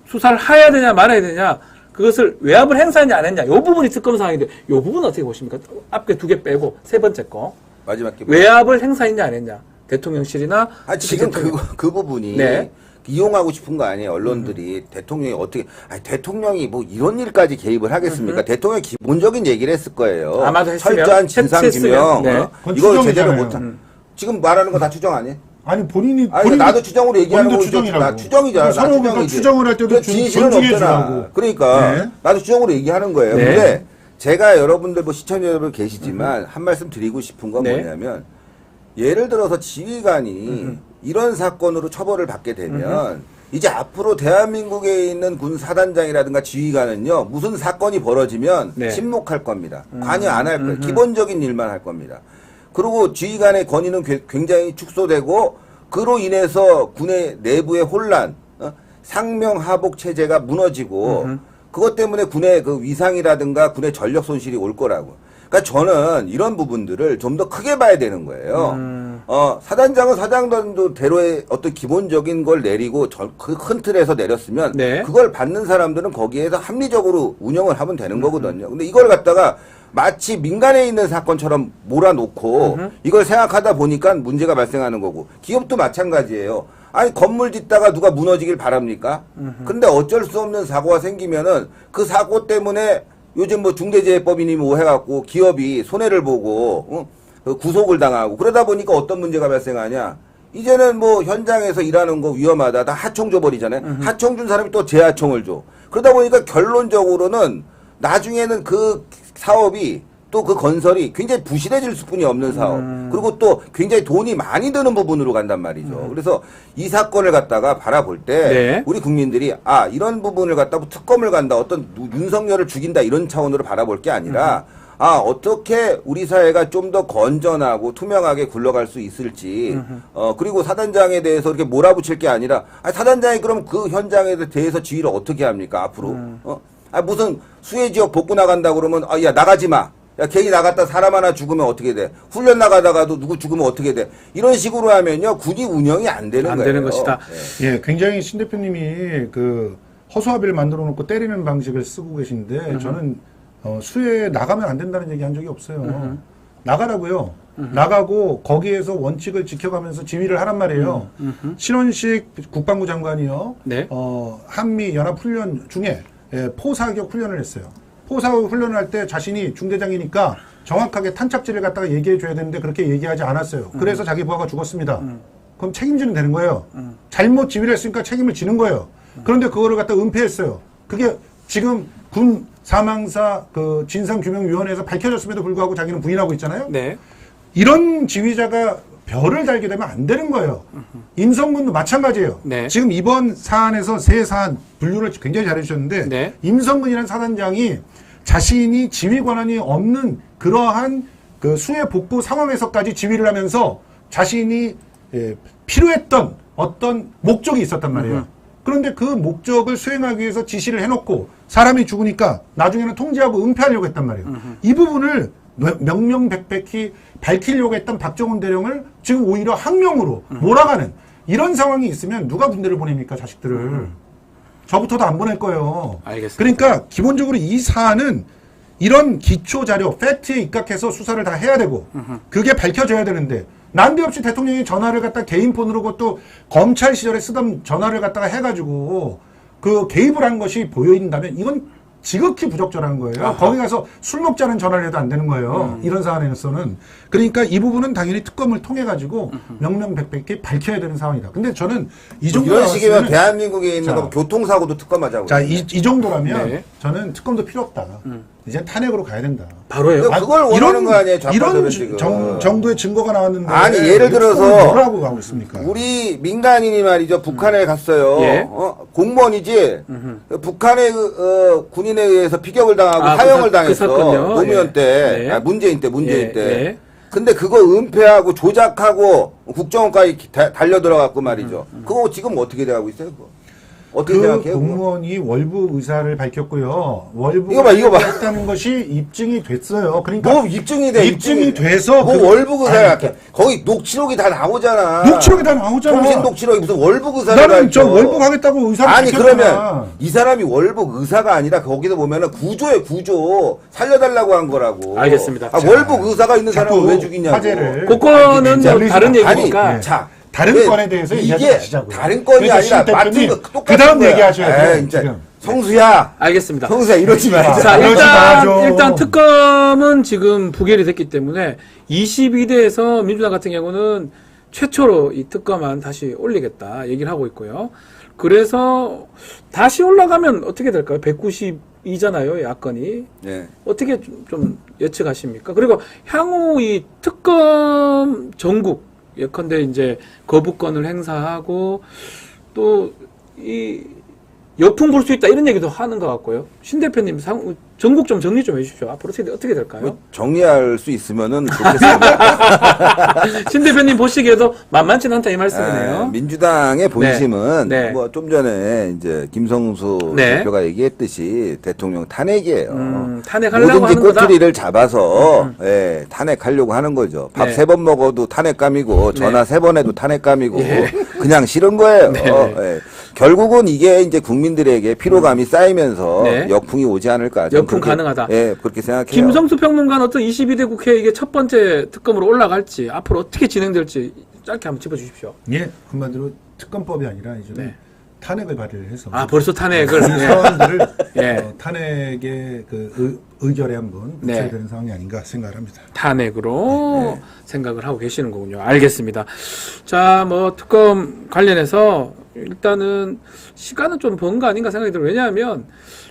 수사를 해야 되냐 말아야 되냐 그것을 외압을 행사했냐 안 했냐 이 부분이 특검 사항인데 이 부분은 어떻게 보십니까? 앞에 두 개 빼고 세 번째 거 마지막 게 외압을 행사했냐 안 했냐 대통령실이나 지금 그 부분이 네. 이용하고 싶은 거 아니에요. 언론들이 대통령이 어떻게 대통령이 뭐 이런 일까지 개입을 하겠습니까? 대통령이 기본적인 얘기를 했을 거예요. 아마도 했으면 철저한 진상규명 네. 이거 제대로 추정이잖아요. 못한. 지금 말하는 거 다 추정 아니에요? 아니 본인이 나도 추정으로 얘기하는 본인도 거고 추정이라고. 나 추정이잖아. 서로 나 그러니까 추정이지. 추정을 할 때도 그러니까 진실은 존중해 없잖아. 주라고. 그러니까 네. 나도 추정으로 얘기하는 거예요. 네. 근데 제가 여러분들 뭐 시청자 여러분 계시지만 한 말씀 드리고 싶은 건 네. 뭐냐면 예를 들어서 지휘관이 이런 사건으로 처벌을 받게 되면 이제 앞으로 대한민국에 있는 군 사단장이라든가 지휘관은요 무슨 사건이 벌어지면 네. 침묵할 겁니다. 관여 안 할 거예요. 기본적인 일만 할 겁니다. 그리고 지휘관의 권위는 굉장히 축소되고 그로 인해서 군의 내부의 혼란, 상명하복 체제가 무너지고 그것 때문에 군의 그 위상이라든가 군의 전력 손실이 올 거라고. 그러니까 저는 이런 부분들을 좀 더 크게 봐야 되는 거예요. 사단장은 사장단도대로의 어떤 기본적인 걸 내리고 그 큰 틀에서 내렸으면 네. 그걸 받는 사람들은 거기에서 합리적으로 운영을 하면 되는 거거든요. 근데 이걸 갖다가 마치 민간에 있는 사건처럼 몰아놓고 이걸 생각하다 보니까 문제가 발생하는 거고 기업도 마찬가지예요. 아니 건물 짓다가 누가 무너지길 바랍니까? 근데 어쩔 수 없는 사고가 생기면은 그 사고 때문에 요즘 뭐 중대재해법이니 뭐 해갖고 기업이 손해를 보고 구속을 당하고 그러다 보니까 어떤 문제가 발생하냐? 이제는 뭐 현장에서 일하는 거 위험하다. 다 하청 줘버리잖아요. 하청 준 사람이 또 재하청을 줘. 그러다 보니까 결론적으로는 나중에는 그 사업이 또 그 건설이 굉장히 부실해질 수뿐이 없는 사업. 그리고 또 굉장히 돈이 많이 드는 부분으로 간단 말이죠. 그래서 이 사건을 갖다가 바라볼 때 네. 우리 국민들이 이런 부분을 갖다가 특검을 간다. 어떤 윤석열을 죽인다 이런 차원으로 바라볼 게 아니라 어떻게 우리 사회가 좀 더 건전하고 투명하게 굴러갈 수 있을지, 그리고 사단장에 대해서 이렇게 몰아붙일 게 아니라, 사단장이 그럼 그 현장에 대해서 지휘를 어떻게 합니까, 앞으로? 무슨 수해 지역 복구 나간다 그러면, 야, 나가지 마. 야, 괜히 나갔다 사람 하나 죽으면 어떻게 돼? 훈련 나가다가도 누구 죽으면 어떻게 돼? 이런 식으로 하면요, 군이 운영이 안 되는 안 거예요. 되는 것이다. 예, 굉장히 신 대표님이 그 허수아비를 만들어 놓고 때리는 방식을 쓰고 계신데 저는 수해 나가면 안 된다는 얘기 한 적이 없어요. 나가라고요. 나가고 거기에서 원칙을 지켜가면서 지휘를 하란 말이에요. 신원식 국방부 장관이요. 네. 한미 연합 훈련 중에 포사격 훈련을 했어요. 포사격 훈련을 할 때 자신이 중대장이니까 정확하게 탄착지를 갖다가 얘기해 줘야 되는데 그렇게 얘기하지 않았어요. 그래서 자기 부하가 죽었습니다. 그럼 책임지는 되는 거예요. 잘못 지휘를 했으니까 책임을 지는 거예요. 그런데 그거를 갖다 은폐했어요. 그게 지금 군 사망사 그 진상규명위원회에서 밝혀졌음에도 불구하고 자기는 부인하고 있잖아요. 네. 이런 지휘자가 별을 달게 되면 안 되는 거예요. 임성근도 마찬가지예요. 네. 지금 이번 사안에서 세 사안 분류를 굉장히 잘해주셨는데 네. 임성근이라는 사단장이 자신이 지휘 권한이 없는 그러한 그 수해 복구 상황에서까지 지휘를 하면서 자신이 필요했던 어떤 목적이 있었단 말이에요. 그런데 그 목적을 수행하기 위해서 지시를 해놓고 사람이 죽으니까 나중에는 통제하고 은폐하려고 했단 말이에요. 이 부분을 명명백백히 밝히려고 했던 박정훈 대령을 지금 오히려 항명으로 몰아가는 이런 상황이 있으면 누가 군대를 보냅니까, 자식들을. 저부터도 안 보낼 거예요. 알겠습니다. 그러니까 기본적으로 이 사안은 이런 기초 자료, 팩트에 입각해서 수사를 다 해야 되고 그게 밝혀져야 되는데 난데없이 대통령이 전화를 갖다 개인 폰으로 그것도 검찰 시절에 쓰던 전화를 갖다가 해가지고 그 개입을 한 것이 보여진다면 이건 지극히 부적절한 거예요. 아하. 거기 가서 술 먹자는 전화를 해도 안 되는 거예요. 이런 사안에서는. 그러니까 이 부분은 당연히 특검을 통해 가지고 명명백백히 밝혀야 되는 상황이다. 근데 저는 이 정도 이런 식이면 나왔으면은- 대한민국에 있는 자. 거 교통사고도 특검하자고. 자, 이 정도라면 네. 저는 특검도 필요 없다. 이제 탄핵으로 가야 된다. 바로요. 근데 그걸 원하는 거 아니에요, 좌파들은 지금. 정도의 증거가 나왔는데 아니, 예를 들어서 뭐라고 가고 있습니까? 우리 민간인이 말이죠. 북한에 갔어요. 예. 공무원이지. 북한의 군인에 의해서 피격을 당하고 사형을 당했어. 사건요? 노무현 예. 때. 네. 문재인 때. 예. 때. 근데 그거 은폐하고 조작하고 국정원까지 달려 들어갔고 말이죠. 그거 지금 어떻게 돼가고 있어요? 그거? 어떻게 그 생각해요? 그거? 공무원이 월북 의사를 밝혔고요. 월북 이거 봐. 했다는 것이 입증이 됐어요. 그러니까 뭐 입증이 돼. 입증이 돼서 뭐 그- 월북 의사야. 아니, 그러니까 거기 녹취록이 다 나오잖아. 녹취록이 다 나오잖아. 통신 녹취록이 무슨 월북 의사를 나는 저 밝혀. 월북하겠다고 의사를 아니 밝혔잖아. 그러면 이 사람이 월북 의사가 아니라 거기서 보면은 구조에 구조 살려달라고 한 거라고. 알겠습니다. 아, 자, 월북 의사가 있는 자꾸 사람을 왜 죽이냐고. 화제를 그거는 진짜 뭐 다른 아니, 얘기니까. 아니, 자 다른 왜 건에 대해서 얘기하지 이게 마시자고요. 다른 건이 그러니까 아니라 신 맞은 대표님, 거 똑같은 그 다음 거야. 얘기하셔야 돼요, 진짜. 지금. 성수야. 알겠습니다. 성수야 이러지 말자. 자, 이러지 마죠. 일단 특검은 지금 부결이 됐기 때문에 22대에서 민주당 같은 경우는 최초로 이 특검안 다시 올리겠다 얘기를 하고 있고요. 그래서 다시 올라가면 어떻게 될까요? 192잖아요, 야권이. 예. 어떻게 좀 예측하십니까? 그리고 향후 이 특검 전국 예컨대 이제 거부권을 행사하고 또 이 역풍 불 수 있다 이런 얘기도 하는 것 같고요. 신 대표님 전국 좀 정리 좀 해주십시오. 앞으로 어떻게 될까요? 뭐 정리할 수 있으면은 좋겠습니다. 신 대표님 보시기에도 만만치는 않다 이 말씀이네요. 민주당의 본심은 네. 뭐 좀 전에 이제 김성수 네. 대표가 얘기했듯이 대통령 탄핵이에요. 탄핵하려고 뭐든지 하는 거다. 꼬투리를 잡아서 예, 탄핵하려고 하는 거죠. 밥 네. 3번 먹어도 탄핵감이고 전화 3번 해도 탄핵감이고 예. 그냥 싫은 거예요. 네. 예. 결국은 이게 이제 국민들에게 피로감이 쌓이면서 네. 역풍이 오지 않을까. 저는 역풍 그렇게, 가능하다. 예, 그렇게 생각해요. 김성수 평론가는 어떤 22대 국회 이게 첫 번째 특검으로 올라갈지 앞으로 어떻게 진행될지 짧게 한번 짚어주십시오. 예, 한마디로 특검법이 아니라 이제는 네. 탄핵을 발의해서 아 벌써 탄핵을 이 사안들을 예. 탄핵의 그 의결에 한번 네. 붙여야 되는 상황이 아닌가 생각을 합니다. 탄핵으로 생각을 하고 계시는 거군요. 알겠습니다. 자, 뭐 특검 관련해서 일단은 시간은 좀 번 거 아닌가 생각이 들어요. 왜냐하면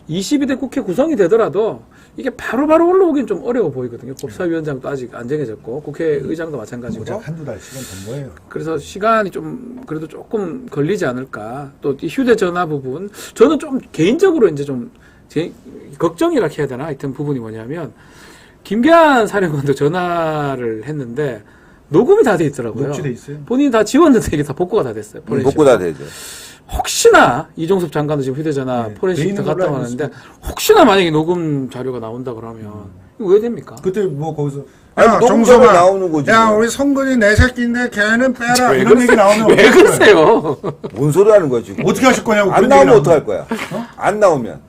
22대 국회 구성이 되더라도 이게 바로바로 올라오긴 좀 어려워 보이거든요. 법사위원장도 아직 안 정해졌고 국회의장도 마찬가지고. 고작 한두 달 시간 번 거예요. 그래서 시간이 좀 그래도 조금 걸리지 않을까. 또 이 휴대전화 부분 저는 좀 개인적으로 이제 좀 걱정이라 해야 되나 하여튼 부분이 뭐냐면 김계한 사령관도 전화를 했는데 녹음이 다 돼 있더라고요. 녹취돼 있어요. 본인이 다 지웠는데 이게 다 복구가 다 됐어요. 복구 다 되죠. 혹시나 이종섭 장관도 지금 휴대전화 네, 포렌식도 돼 있는 갔다 걸로 왔는데 알고 혹시나 만약에 녹음 자료가 나온다 그러면 이거 왜 됩니까? 그때 뭐 거기서 아니, 야 녹음자료 정서가 나오는 거지. 야 우리 성근이 내 새끼인데 걔는 빼라 왜 이런 그러세요? 얘기 나오면 왜 어떡할 거예요? 그러세요? 뭔 소리 하는 거야 지금? 어떻게 하실 거냐고 안 그런 나오면 얘기 어떡할 거야? 안 나오면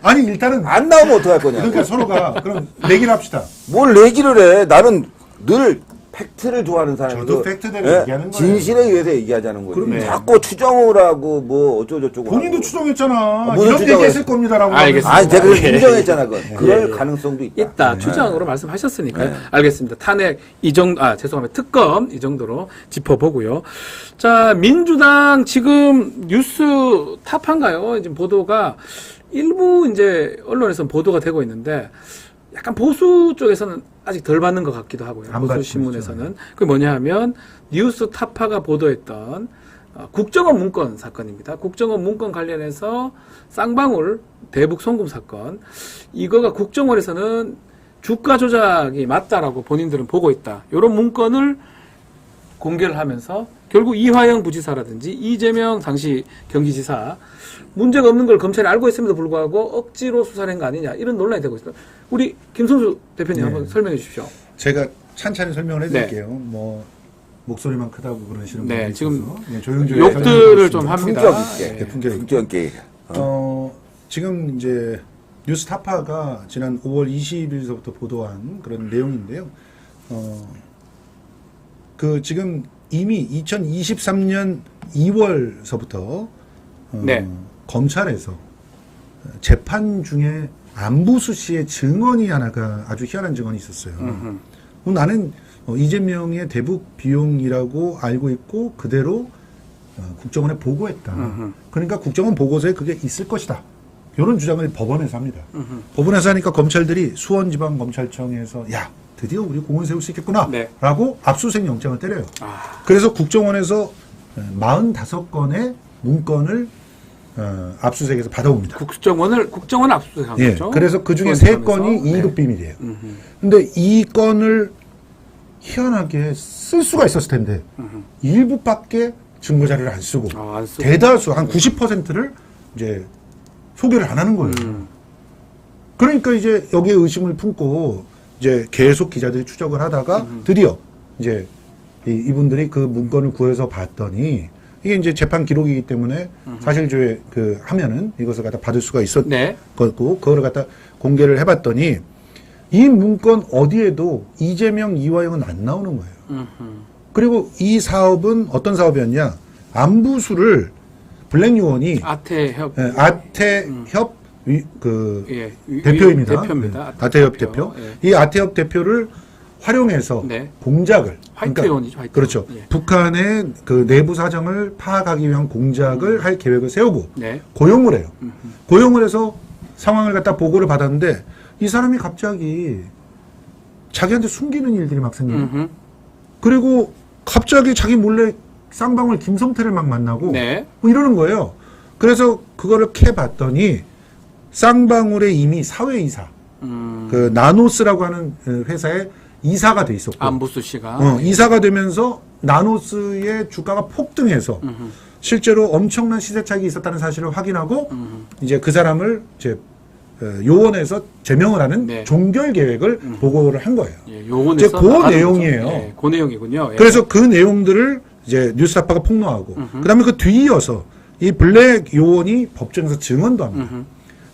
아니 일단은 안 나오면 어떡할 거냐? 그러니까 서로가 그럼 내기를 합시다. 뭘 내기를 해? 나는 늘 팩트를 좋아하는 사람이고 저도 팩트대로 얘기하는 거예요. 진실에 의해서 얘기하자는 거지. 그럼요. 자꾸 추정을 하고 뭐 어쩌고저쩌고 본인도 하고. 추정했잖아. 무슨 이런 추정을 얘기했을 겁니다라고. 알겠습니다. 아니 제가 예. 인정했잖아. 그럴 예. 가능성도 있다. 있다. 추정으로 말씀하셨으니까요. 네. 알겠습니다. 탄핵 죄송합니다. 특검 이 정도로 짚어보고요. 자, 민주당 지금 뉴스 탑한가요? 지금 보도가 일부 이제 언론에서는 보도가 되고 있는데 약간 보수 쪽에서는 아직 덜 받는 것 같기도 하고요. 안 보수 받고 신문에서는. 있죠. 그게 뭐냐 하면 뉴스 타파가 보도했던 국정원 문건 사건입니다. 국정원 문건 관련해서 쌍방울 대북 송금 사건. 이거가 국정원에서는 주가 조작이 맞다라고 본인들은 보고 있다. 이런 문건을 공개를 하면서 결국 이화영 부지사라든지 이재명 당시 경기지사 문제가 없는 걸 검찰이 알고 있음에도 불구하고 억지로 수사를 한 거 아니냐 이런 논란이 되고 있어요. 우리 김선수 대표님 네. 한번 설명해 주십시오. 제가 찬찬히 설명을 해드릴게요. 뭐 목소리만 크다고 그러시는 네, 분이 지금 있어서 조용조용 욕들을 설명해 좀 주시면 합니다. 품격 있게. 예. 네, 품격 있게. 품격 있게. 지금 이제 뉴스타파가 지난 5월 20일서부터 보도한 그런 내용인데요. 그 지금 이미 2023년 2월서부터 네. 검찰에서 재판 중에 안부수 씨의 증언이 하나가 아주 희한한 증언이 있었어요. 나는 이재명의 대북 비용이라고 알고 있고 그대로 국정원에 보고했다. 그러니까 국정원 보고서에 그게 있을 것이다. 이런 주장을 법원에서 합니다. 법원에서 하니까 검찰들이 수원지방검찰청에서 야 드디어 우리 공을 세울 수 있겠구나 네. 라고 압수수색 영장을 때려요. 아, 그래서 국정원에서 45건의 문건을 압수수색에서 받아옵니다. 국정원 압수수색한 예, 거죠. 그래서 그 중에 수원지검에서. 3건이 2급 네. 비밀이에요. 근데 이 건을 희한하게 쓸 수가 있었을 텐데 일부밖에 증거 자료를 안 쓰고 안 쓰고. 대다수 한 90%를 이제 소개를 안 하는 거예요. 그러니까 이제 여기에 의심을 품고 이제 계속 기자들이 추적을 하다가 드디어 이제 이분들이 그 문건을 구해서 봤더니 이게 이제 재판 기록이기 때문에 사실조회 하면은 이것을 갖다 받을 수가 있었고 네. 그거를 갖다 공개를 해봤더니 이 문건 어디에도 이재명, 이화영은 안 나오는 거예요. 그리고 이 사업은 어떤 사업이었냐? 안부수를 블랙유원이 아태협 아태협 예, 대표입니다. 대표입니다. 네. 아태협 대표. 예. 이 아태협 대표를 활용해서 네. 공작을 화이트원이죠. 화이트원. 그렇죠. 예. 북한의 그 내부 사정을 파악하기 위한 공작을 할 계획을 세우고 네. 고용을 해요. 고용을 해서 상황을 갖다 보고를 받았는데 이 사람이 갑자기 자기한테 숨기는 일들이 막 생겨요. 그리고 갑자기 자기 몰래 쌍방울 김성태를 막 만나고 네. 뭐 이러는 거예요. 그래서 그거를 캐봤더니 쌍방울에 이미 사회이사 그 나노스라고 하는 회사에 이사가 돼 있었고 안부수 씨가 이사가 되면서 나노스의 주가가 폭등해서 실제로 엄청난 시세 차익이 있었다는 사실을 확인하고 이제 그 사람을 이제 요원에서 제명을 하는 네. 종결 계획을 보고를 한 거예요. 예, 요원에서 이제 그 나가는 내용이에요. 거죠. 예, 그 내용이군요. 예. 그래서 그 내용들을 이제 뉴스타파가 폭로하고 그다음에 그 뒤이어서 이 블랙 요원이 법정에서 증언도 합니다.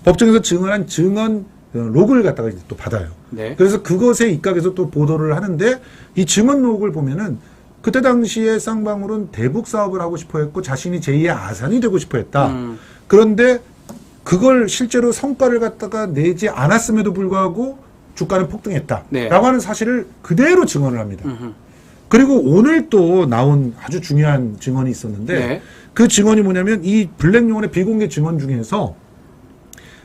법정에서 증언한 증언 록을 갖다가 이제 또 받아요. 네. 그래서 그것에 입각해서 또 보도를 하는데 이 증언 록을 보면은 그때 당시에 쌍방울은 대북 사업을 하고 싶어 했고 자신이 제2의 아산이 되고 싶어 했다. 그런데 그걸 실제로 성과를 갖다가 내지 않았음에도 불구하고 주가는 폭등했다. 네. 라고 하는 사실을 그대로 증언을 합니다. 그리고 오늘 또 나온 아주 중요한 증언이 있었는데 네. 그 증언이 뭐냐면 이 블랙요원의 비공개 증언 중에서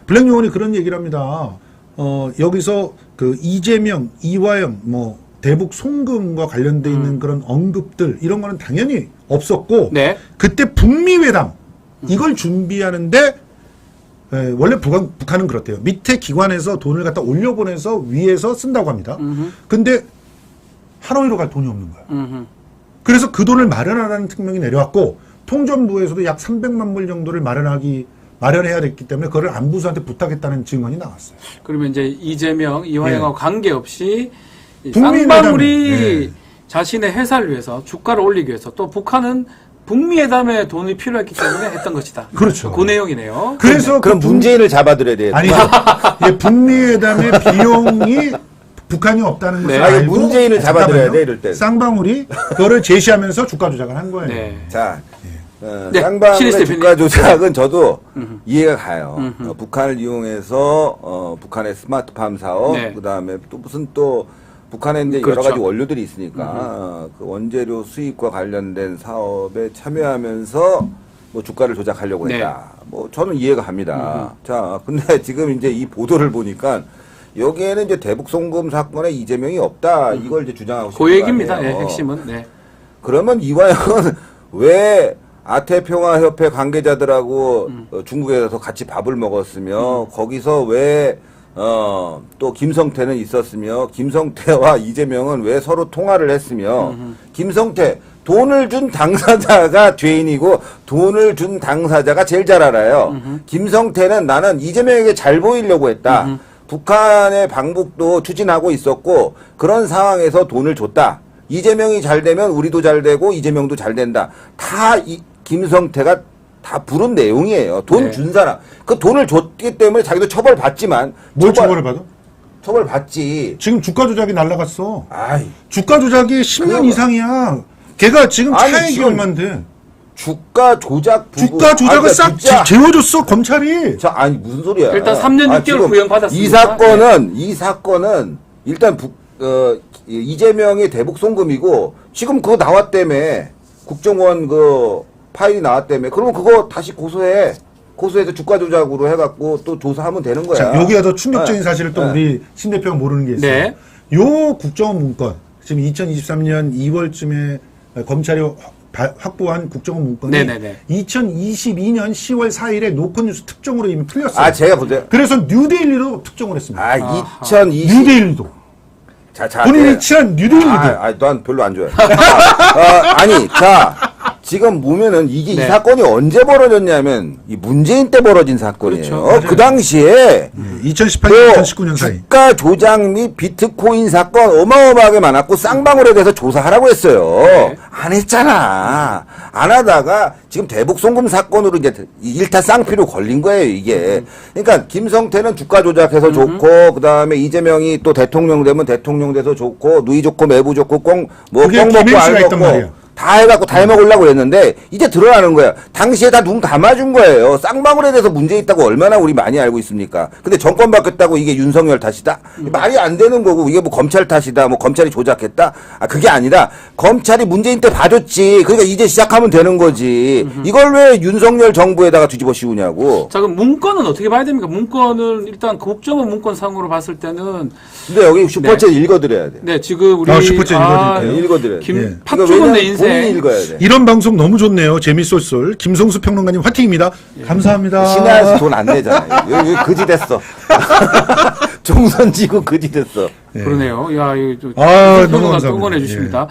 블랙요원이 그런 얘기를 합니다. 여기서 그 이재명, 이화영, 뭐 대북 송금과 관련돼 있는 그런 언급들 이런 거는 당연히 없었고 네. 그때 북미 회담 이걸 준비하는데 원래 북한은 그렇대요. 밑에 기관에서 돈을 갖다 올려보내서 위에서 쓴다고 합니다. 근데 하노이로 갈 돈이 없는 거야. 그래서 그 돈을 마련하라는 특명이 내려왔고 통전부에서도 약 300만 불 정도를 마련해야 됐기 때문에 그걸 안부수한테 부탁했다는 증언이 나왔어요. 그러면 이제 이재명, 이화영하고 관계없이 북미 쌍방울이 회담에, 자신의 회사를 위해서 주가를 올리기 위해서 또 북한은 북미 회담에 돈이 필요했기 때문에 했던 것이다. 그렇죠. 그 내용이네요. 그래서 그럼 문재인을 잡아들여야 돼요. 아니 북미 회담의 비용이 북한이 없다는 것을 네. 아니, 알고 문재인을 잡아들여야 잠깐만요. 돼, 이럴 때. 쌍방울이 그거를 제시하면서 주가 조작을 한 거예요. 네. 자, 네, 쌍방울의 신희스 주가 대표님. 조작은 저도 이해가 가요. 북한을 이용해서 북한의 스마트팜 사업, 네. 그다음에 또 무슨 또 북한에 이제 그렇죠. 여러 가지 원료들이 있으니까 그 원재료 수입과 관련된 사업에 참여하면서 뭐 주가를 조작하려고 네. 했다. 뭐 저는 이해가 갑니다. 자, 근데 지금 이제 이 보도를 보니까 여기에는 이제 대북 송금 사건에 이재명이 없다. 이걸 이제 주장하고 싶은 그 얘기입니다. 거 예, 아니에요. 핵심은. 네. 그러면 이화영은 왜 아태평화협회 관계자들하고 중국에서 같이 밥을 먹었으며 거기서 왜 또 김성태는 있었으며 김성태와 이재명은 왜 서로 통화를 했으며 김성태 돈을 준 당사자가 죄인이고 돈을 준 당사자가 제일 잘 알아요. 김성태는 나는 이재명에게 잘 보이려고 했다. 북한의 방북도 추진하고 있었고 그런 상황에서 돈을 줬다. 이재명이 잘 되면 우리도 잘 되고 이재명도 잘 된다. 다 김성태가 다 부른 내용이에요. 돈 네. 준 사람. 그 돈을 줬기 때문에 자기도 처벌받지만. 뭘 처벌을 받아? 처벌받지. 지금 주가 조작이 날라갔어. 아이. 주가 조작이 10년 그거- 이상이야. 걔가 지금 아니, 차액이 지금 얼만데. 주가 조작 부분. 주가 조작을 아니, 싹 진짜- 재워줬어 검찰이. 자, 아니 무슨 소리야? 일단 3년 6개월 지금 구형받았습니다. 이 사건은 일단 이재명의 대북 송금이고 지금 그거 나왔다며 국정원 그 파일이 나왔다며 그러면 그거 다시 고소해서 주가 조작으로 해갖고 또 조사하면 되는 거야. 자, 여기가 더 충격적인 네. 사실을 또 네. 우리 신 대표가 모르는 게 있어요. 네. 요 국정원 문건 지금 2023년 2월쯤에 검찰이 확보한 국정원 문건이 네네네. 2022년 10월 4일에 노컷뉴스 특종으로 이미 풀렸어요. 아, 제가 보세요. 그래서 뉴데일리로 특종을 했습니다. 아, 2020. 뉴데일리도. 자, 본인이 네. 친한 뉴데일리도. 난 별로 안 좋아해. 아니, 자, 지금 보면은 이게 네. 이 사건이 언제 벌어졌냐면 이 문재인 때 벌어진 사건이에요. 그렇죠. 맞아요. 그 당시에 2018년, 2019년 사이. 주가 조작 및 비트코인 사건 어마어마하게 많았고 쌍방울에 대해서 조사하라고 했어요. 네. 안 했잖아. 안 하다가 지금 대북 송금 사건으로 이제 일타 쌍피로 걸린 거예요, 이게. 그러니까 김성태는 주가 조작해서 좋고 그다음에 이재명이 또 대통령 되면 대통령 돼서 좋고 누이 좋고 매부 좋고 꽁 그게 먹고 김행수가 알 있단 먹고 말이야. 다 해갖고 다 해먹으려고 했는데 이제 드러나는 거야. 당시에 다 눈 감아준 거예요. 쌍방울에 대해서 문제 있다고 얼마나 우리 많이 알고 있습니까? 근데 정권 바뀌었다고 이게 윤석열 탓이다? 말이 안 되는 거고 이게 뭐 검찰 탓이다? 뭐 검찰이 조작했다? 아 그게 아니라 검찰이 문재인 때 봐줬지. 그러니까 이제 시작하면 되는 거지. 이걸 왜 윤석열 정부에다가 뒤집어 씌우냐고. 자, 그럼 문건은 어떻게 봐야 됩니까? 문건은 일단 국정원 문건상으로 봤을 때는 근데 여기 슈퍼챗 읽어드려야 돼. 네, 지금 우리 슈퍼챗 읽어드릴게요. 네, 읽어드려야 돼. 김 예. 팥죽은 내 인생. 본인이 읽어야 돼. 이런 방송 너무 좋네요. 재밌었을. 김성수 평론가님 화팅입니다. 감사합니다. 신하에서 돈 안 내잖아. 여기 그지 됐어. 종선지구 그지 됐어. 그러네요. 야, 이거 아, 너무 평론가 감사합니다. 응원해 주십니다.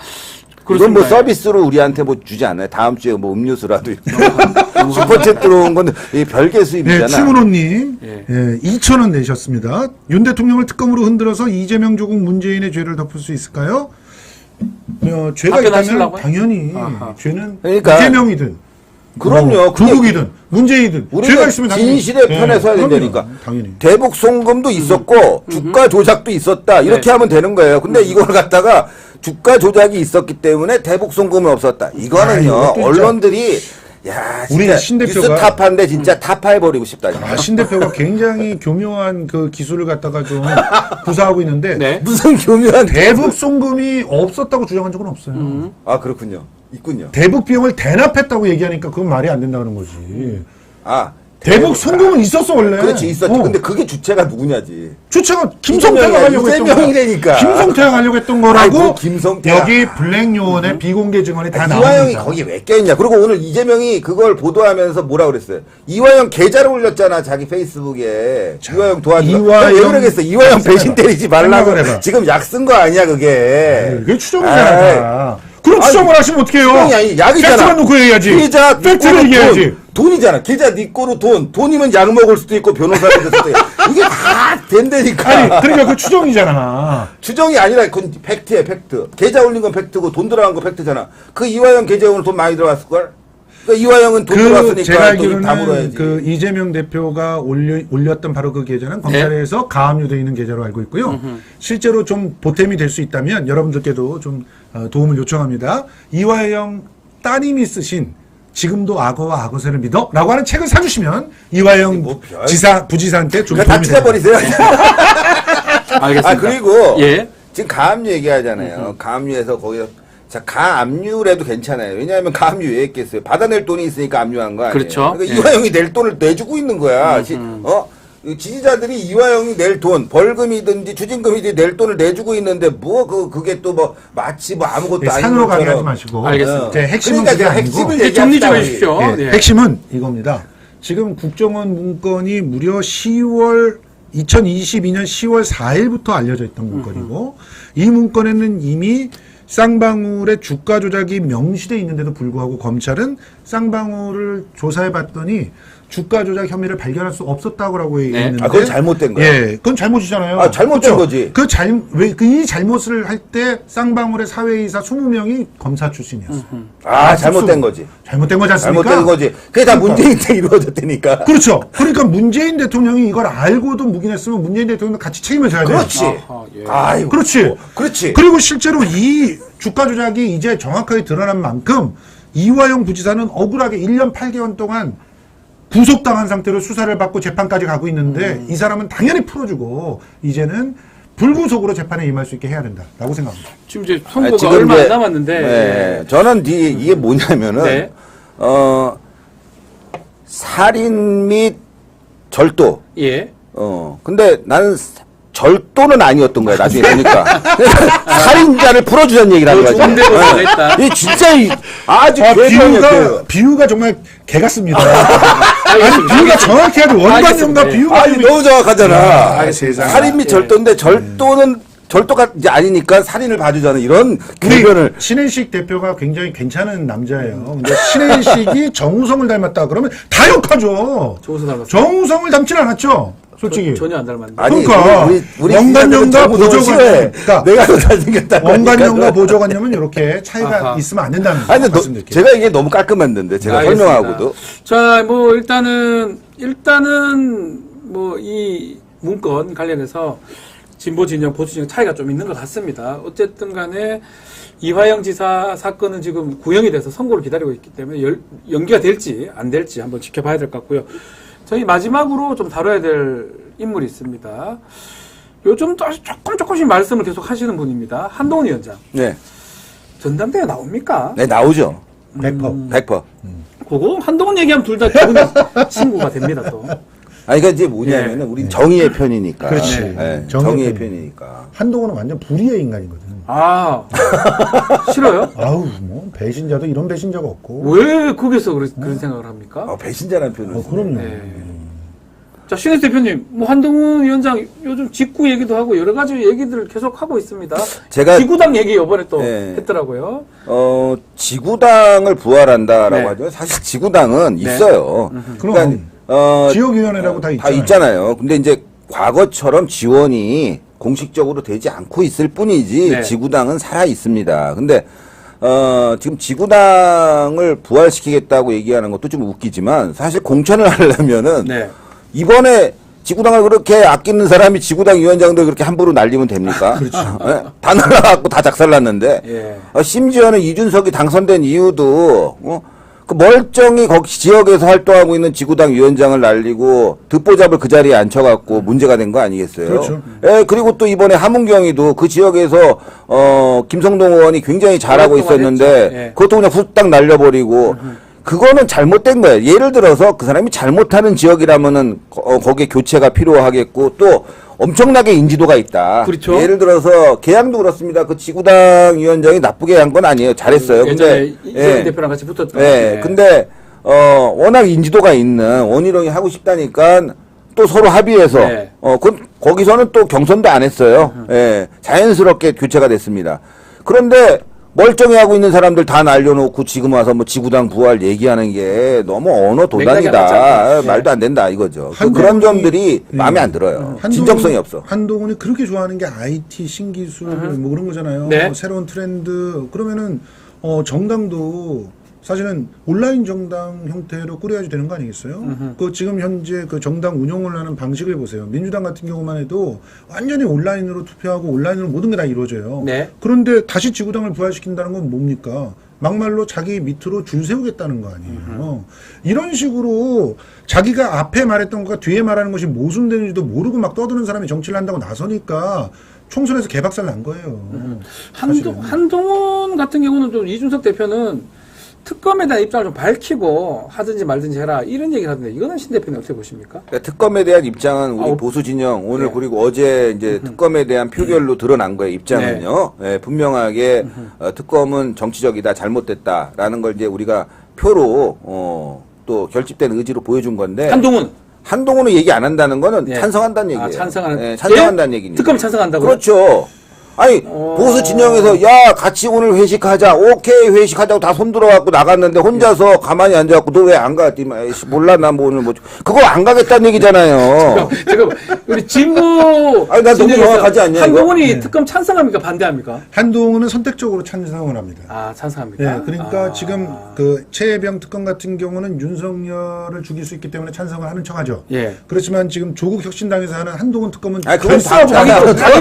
이건 뭐 그렇습니다. 서비스로 우리한테 뭐 주지 않아요? 다음 주에 뭐 음료수라도 슈퍼챗 들어온 건데 이 별개 수입이잖아. 네, 추문호님 예. 2,000원 내셨습니다. 윤 대통령을 특검으로 흔들어서 이재명 조국 문재인의 죄를 덮을 수 있을까요? 죄가 있다면 답변하시려고요? 당연히 아하. 죄는 그러니까 이재명이든 그럼요. 그게 조국이든 문재인이든 우리가 죄가 있으면 당연히 진실의 편에 서야 그럼요. 된다니까. 당연히. 대북 송금도 있었고 주가 조작도 있었다. 이렇게 네. 하면 되는 거예요. 근데 이걸 갖다가 주가 조작이 있었기 때문에 대북 송금은 없었다. 이거는요. 이것도 진짜 언론들이 야, 우리 진짜 신 대표가- 뉴스 탑한데 진짜 타파해버리고 싶다. 진짜. 신 대표가 굉장히 교묘한 그 기술을 갖다가 좀 구사하고 있는데 네. 무슨 교묘한 대북 송금이 없었다고 주장한 적은 없어요. 아 그렇군요. 있군요. 대북 비용을 대납했다고 얘기하니까 그건 말이 안 된다는 거지. 아 대북 송금은 있었어 원래. 그렇지 있었지. 근데 그게 주체가 누구냐지. 주체가 김성태가 하려고 했던 거야. 이재명이라니까. 김성태가 하려고 했던 거라고. 아이고, 김성태가. 여기 블랙요원의 비공개 증언이 다 이화영이 나옵니다. 거기 왜 껴있냐. 그리고 오늘 이재명이 그걸 보도하면서 뭐라 그랬어요. 이화영 계좌를 올렸잖아 자기 페이스북에. 이화영 도와주라. 왜 그러겠어. 이화영 배신 때리지 말라고. 지금 약 쓴 거 아니야 그게. 그게 추정이잖아. 그럼 추정을 하시면 어떡해요? 추정이 아니 약이잖아. 팩트만 놓고 얘기해야지. 계좌 팩트를 얘기해야지. 돈이잖아. 계좌 네 거로 돈이면 약 먹을 수도 있고 변호사가 될 수도 있고. 이게 다 된다니까. 아니 그러니까 그 추정이잖아. 추정이 아니라 그건 팩트야 팩트. 계좌 올린 건 팩트고 돈 들어간 건 팩트잖아. 그 이화영 계좌에 오늘 돈 많이 들어갔을걸? 그러니까 이화영은 돈 들어갔으니까 제가 다 알기로는 물어야지. 그 이재명 대표가 올렸던 바로 그 계좌는 검찰에서 가압류되어 있는 계좌로 알고 있고요. 실제로 좀 보탬이 될 수 있다면 여러분들께도 좀 도움을 요청합니다. 이화영 따님이 쓰신 지금도 악어와 악어새를 믿어? 라고 하는 책을 사주시면 이화영 부지사한테 좀 그러니까 다 도움이 됩니다. 찢어버리세요. 알겠습니다. 그리고 예. 지금 가압류 얘기하잖아요. 가압류에서 거기서 자 가압류라도 괜찮아요. 왜냐하면 가압류 왜 했겠어요. 받아낼 돈이 있으니까 압류한 거 아니에요. 그렇죠. 그러니까 예. 이화영이 낼 돈을 내주고 있는 거야. 지지자들이 이화영이 낼 돈, 벌금이든지 추징금이든지 낼 돈을 내주고 있는데 그게 또 뭐 마치 뭐 아무것도 아닌 산으로 가게 하지 것처럼. 마시고. 알겠습니다. 제 핵심은 그러니까 그게 내가 아니고. 핵심을 이제 정리 좀 얘기합시다, 해주십시오. 예, 예. 핵심은 이겁니다. 지금 국정원 문건이 무려 2022년 10월 4일부터 알려져 있던 문건이고 이 문건에는 이미 쌍방울의 주가 조작이 명시되어 있는데도 불구하고 검찰은 쌍방울을 조사해 봤더니 주가 조작 혐의를 발견할 수 없었다고 얘기했는데 그건 잘못된 거야. 예, 그건 잘못이잖아요. 아, 잘못된 거지. 이 잘못을 할 때 쌍방울의 사회이사 20명이 검사 출신이었어. 잘못된 거지. 잘못된 거지 않습니까? 잘못된 거지. 그게 다 문재인 때 이루어졌다니까. 그렇죠. 그러니까 문재인 대통령이 이걸 알고도 묵인했으면 문재인 대통령도 같이 책임을 져야 돼요. 그렇지. 아하, 예. 아이고. 그렇지. 그렇지. 그리고 실제로 이 주가 조작이 이제 정확하게 드러난 만큼 이화영 부지사는 억울하게 1년 8개월 동안 구속당한 상태로 수사를 받고 재판까지 가고 있는데 이 사람은 당연히 풀어주고 이제는 불구속으로 재판에 임할 수 있게 해야 된다라고 생각합니다. 지금 이제 선고가 지금 얼마 이제, 안 남았는데. 네, 저는 이게 뭐냐면은 네. 살인 및 절도. 예. 근데 나는 절도는 아니었던 거야 나중에 보니까. 살인자를 풀어주자는 얘기를 하는 거야. 중대로 했다. 이 진짜 아주 비유가 정말 개 같습니다. 아니 비유가 정확해야 돼. 원관념과 알겠습니다. 비유가 너무 정확하잖아. 세상에. 살인 및 절도인데 절도가 이제 아니니까 살인을 봐주자는 이런 궤변을. 신혜식 대표가 굉장히 괜찮은 남자예요. 근데 신혜식이 정우성을 닮았다 그러면 다 욕하죠. 조우서 닮았어요. 정우성을 닮진 않았죠. 솔직히. 전혀 안 닮았는데. 아니, 그러니까 우리 원관념과 보조관 보조관념. 그러니까 내가 더 잘생겼다. 원관념과 보조관념은 이렇게 차이가 아하. 있으면 안 된다는 거 아니 근데 말씀드릴게요. 제가 이게 너무 깔끔했는데 제가 알겠습니다. 설명하고도. 자, 뭐 일단은 뭐 이 문건 관련해서 진보 진영, 보수 진영 차이가 좀 있는 것 같습니다. 어쨌든 간에 이화영 지사 사건은 지금 구형이 돼서 선고를 기다리고 있기 때문에 연기가 될지 안 될지 한번 지켜봐야 될 것 같고요. 저희 마지막으로 좀 다뤄야 될 인물이 있습니다. 요즘 조금씩 말씀을 계속 하시는 분입니다. 한동훈 위원장. 네. 전당대회 나옵니까? 네, 나오죠. 100%. 그거 한동훈 얘기하면 둘 다 기분이 친구가 됩니다, 또. 아니, 그러니까 이제 뭐냐면은 우리 정의의 편이니까. 그렇지. 네, 정의의 정의의 편. 편이니까. 한동훈은 완전 불의의 인간이거든. 아, 싫어요? 아우 뭐 배신자도 이런 배신자가 없고. 왜 거기서 그런 생각을 합니까? 배신자라는 표현을. 그럼요. 네. 자, 신혜수 대표님, 뭐 한동훈 위원장 요즘 직구 얘기도 하고 여러 가지 얘기들을 계속 하고 있습니다. 제가 지구당 얘기 이번에 또 네. 했더라고요. 지구당을 부활한다라고 네. 하죠. 사실 지구당은 네. 있어요. 그럼 지역위원회라고 다 있잖아요. 있잖아요. 근데 이제 과거처럼 지원이 공식적으로 되지 않고 있을 뿐이지 네. 지구당은 살아 있습니다. 근데 지금 지구당을 부활시키겠다고 얘기하는 것도 좀 웃기지만 사실 공천을 하려면은 네. 이번에 지구당을 그렇게 아끼는 사람이 지구당 위원장들 그렇게 함부로 날리면 됩니까? 그렇죠. 예? 다 날라갖고 다 작살났는데 예. 심지어는 이준석이 당선된 이유도 그 멀쩡히 거기 지역에서 활동하고 있는 지구당 위원장을 날리고 듣보잡을 그 자리에 앉혀갖고 문제가 된 거 아니겠어요? 그렇죠. 예, 그리고 또 이번에 하문경이도 그 지역에서 김성동 의원이 굉장히 잘하고 오랫동안 있었는데 했죠. 예. 그것도 그냥 후딱 날려버리고 그거는 잘못된 거예요. 예를 들어서 그 사람이 잘못하는 지역이라면은 거기에 교체가 필요하겠고 또 엄청나게 인지도가 있다. 그렇죠. 예를 들어서 계양도 그렇습니다. 그 지구당 위원장이 나쁘게 한 건 아니에요. 잘했어요. 예전에 근데 이재명 대표랑 같이 붙었던. 예. 근데 워낙 인지도가 있는 원희룡이 하고 싶다니까 또 서로 합의해서 네. 거기서는 또 경선도 안 했어요. 예. 자연스럽게 교체가 됐습니다. 그런데 멀쩡해하고 있는 사람들 다 날려놓고 지금 와서 뭐 지구당 부활 얘기하는 게 너무 언어 도단이다. 말도 안 된다 이거죠. 그런 점들이 마음에 안 들어요. 진정성이 없어. 한동훈이 그렇게 좋아하는 게 IT 신기술 뭐 그런 거잖아요. 네. 새로운 트렌드. 그러면은 정당도 사실은 온라인 정당 형태로 꾸려야지 되는 거 아니겠어요? 그 지금 현재 그 정당 운영을 하는 방식을 보세요. 민주당 같은 경우만 해도 완전히 온라인으로 투표하고 온라인으로 모든 게 다 이루어져요. 네. 그런데 다시 지구당을 부활시킨다는 건 뭡니까? 막말로 자기 밑으로 줄 세우겠다는 거 아니에요. 이런 식으로 자기가 앞에 말했던 것과 뒤에 말하는 것이 모순되는지도 모르고 막 떠드는 사람이 정치를 한다고 나서니까 총선에서 개박살 난 거예요. 한동훈 같은 경우는 좀 이준석 대표는 특검에 대한 입장을 좀 밝히고 하든지 말든지 해라 이런 얘기를 하던데 이거는 신 대표님 어떻게 보십니까? 그러니까 특검에 대한 입장은 우리 보수 진영 오늘 네. 그리고 어제 이제 특검에 대한 표결로 드러난 거예요. 입장은요. 예, 분명하게 특검은 정치적이다, 잘못됐다라는 걸 이제 우리가 표로 또 결집된 의지로 보여준 건데 한동훈은 얘기 안 한다는 거는 네. 찬성한다는 얘기예요. 찬성하는. 찬성한다는 얘기니까. 특검 찬성한다고요? 그렇죠. 아니 보수 진영에서 야 같이 오늘 회식하자 오케이 회식하자고 다 손들어갖고 나갔는데 혼자서 가만히 앉아갖고 너 왜 안 가? 몰라 나 뭐 오늘 뭐 그거 안 가겠다는 얘기잖아요. 지금 우리 진보 아니 나 너무 정확하지 않냐? 한동훈이 네. 특검 찬성합니까 반대합니까? 한동훈은 선택적으로 찬성을 합니다. 아 찬성합니까? 네, 그러니까 지금 그 최혜병 특검 같은 경우는 윤석열을 죽일 수 있기 때문에 찬성을 하는 척하죠. 예. 그렇지만 지금 조국 혁신당에서 하는 한동훈 특검은 그건 자기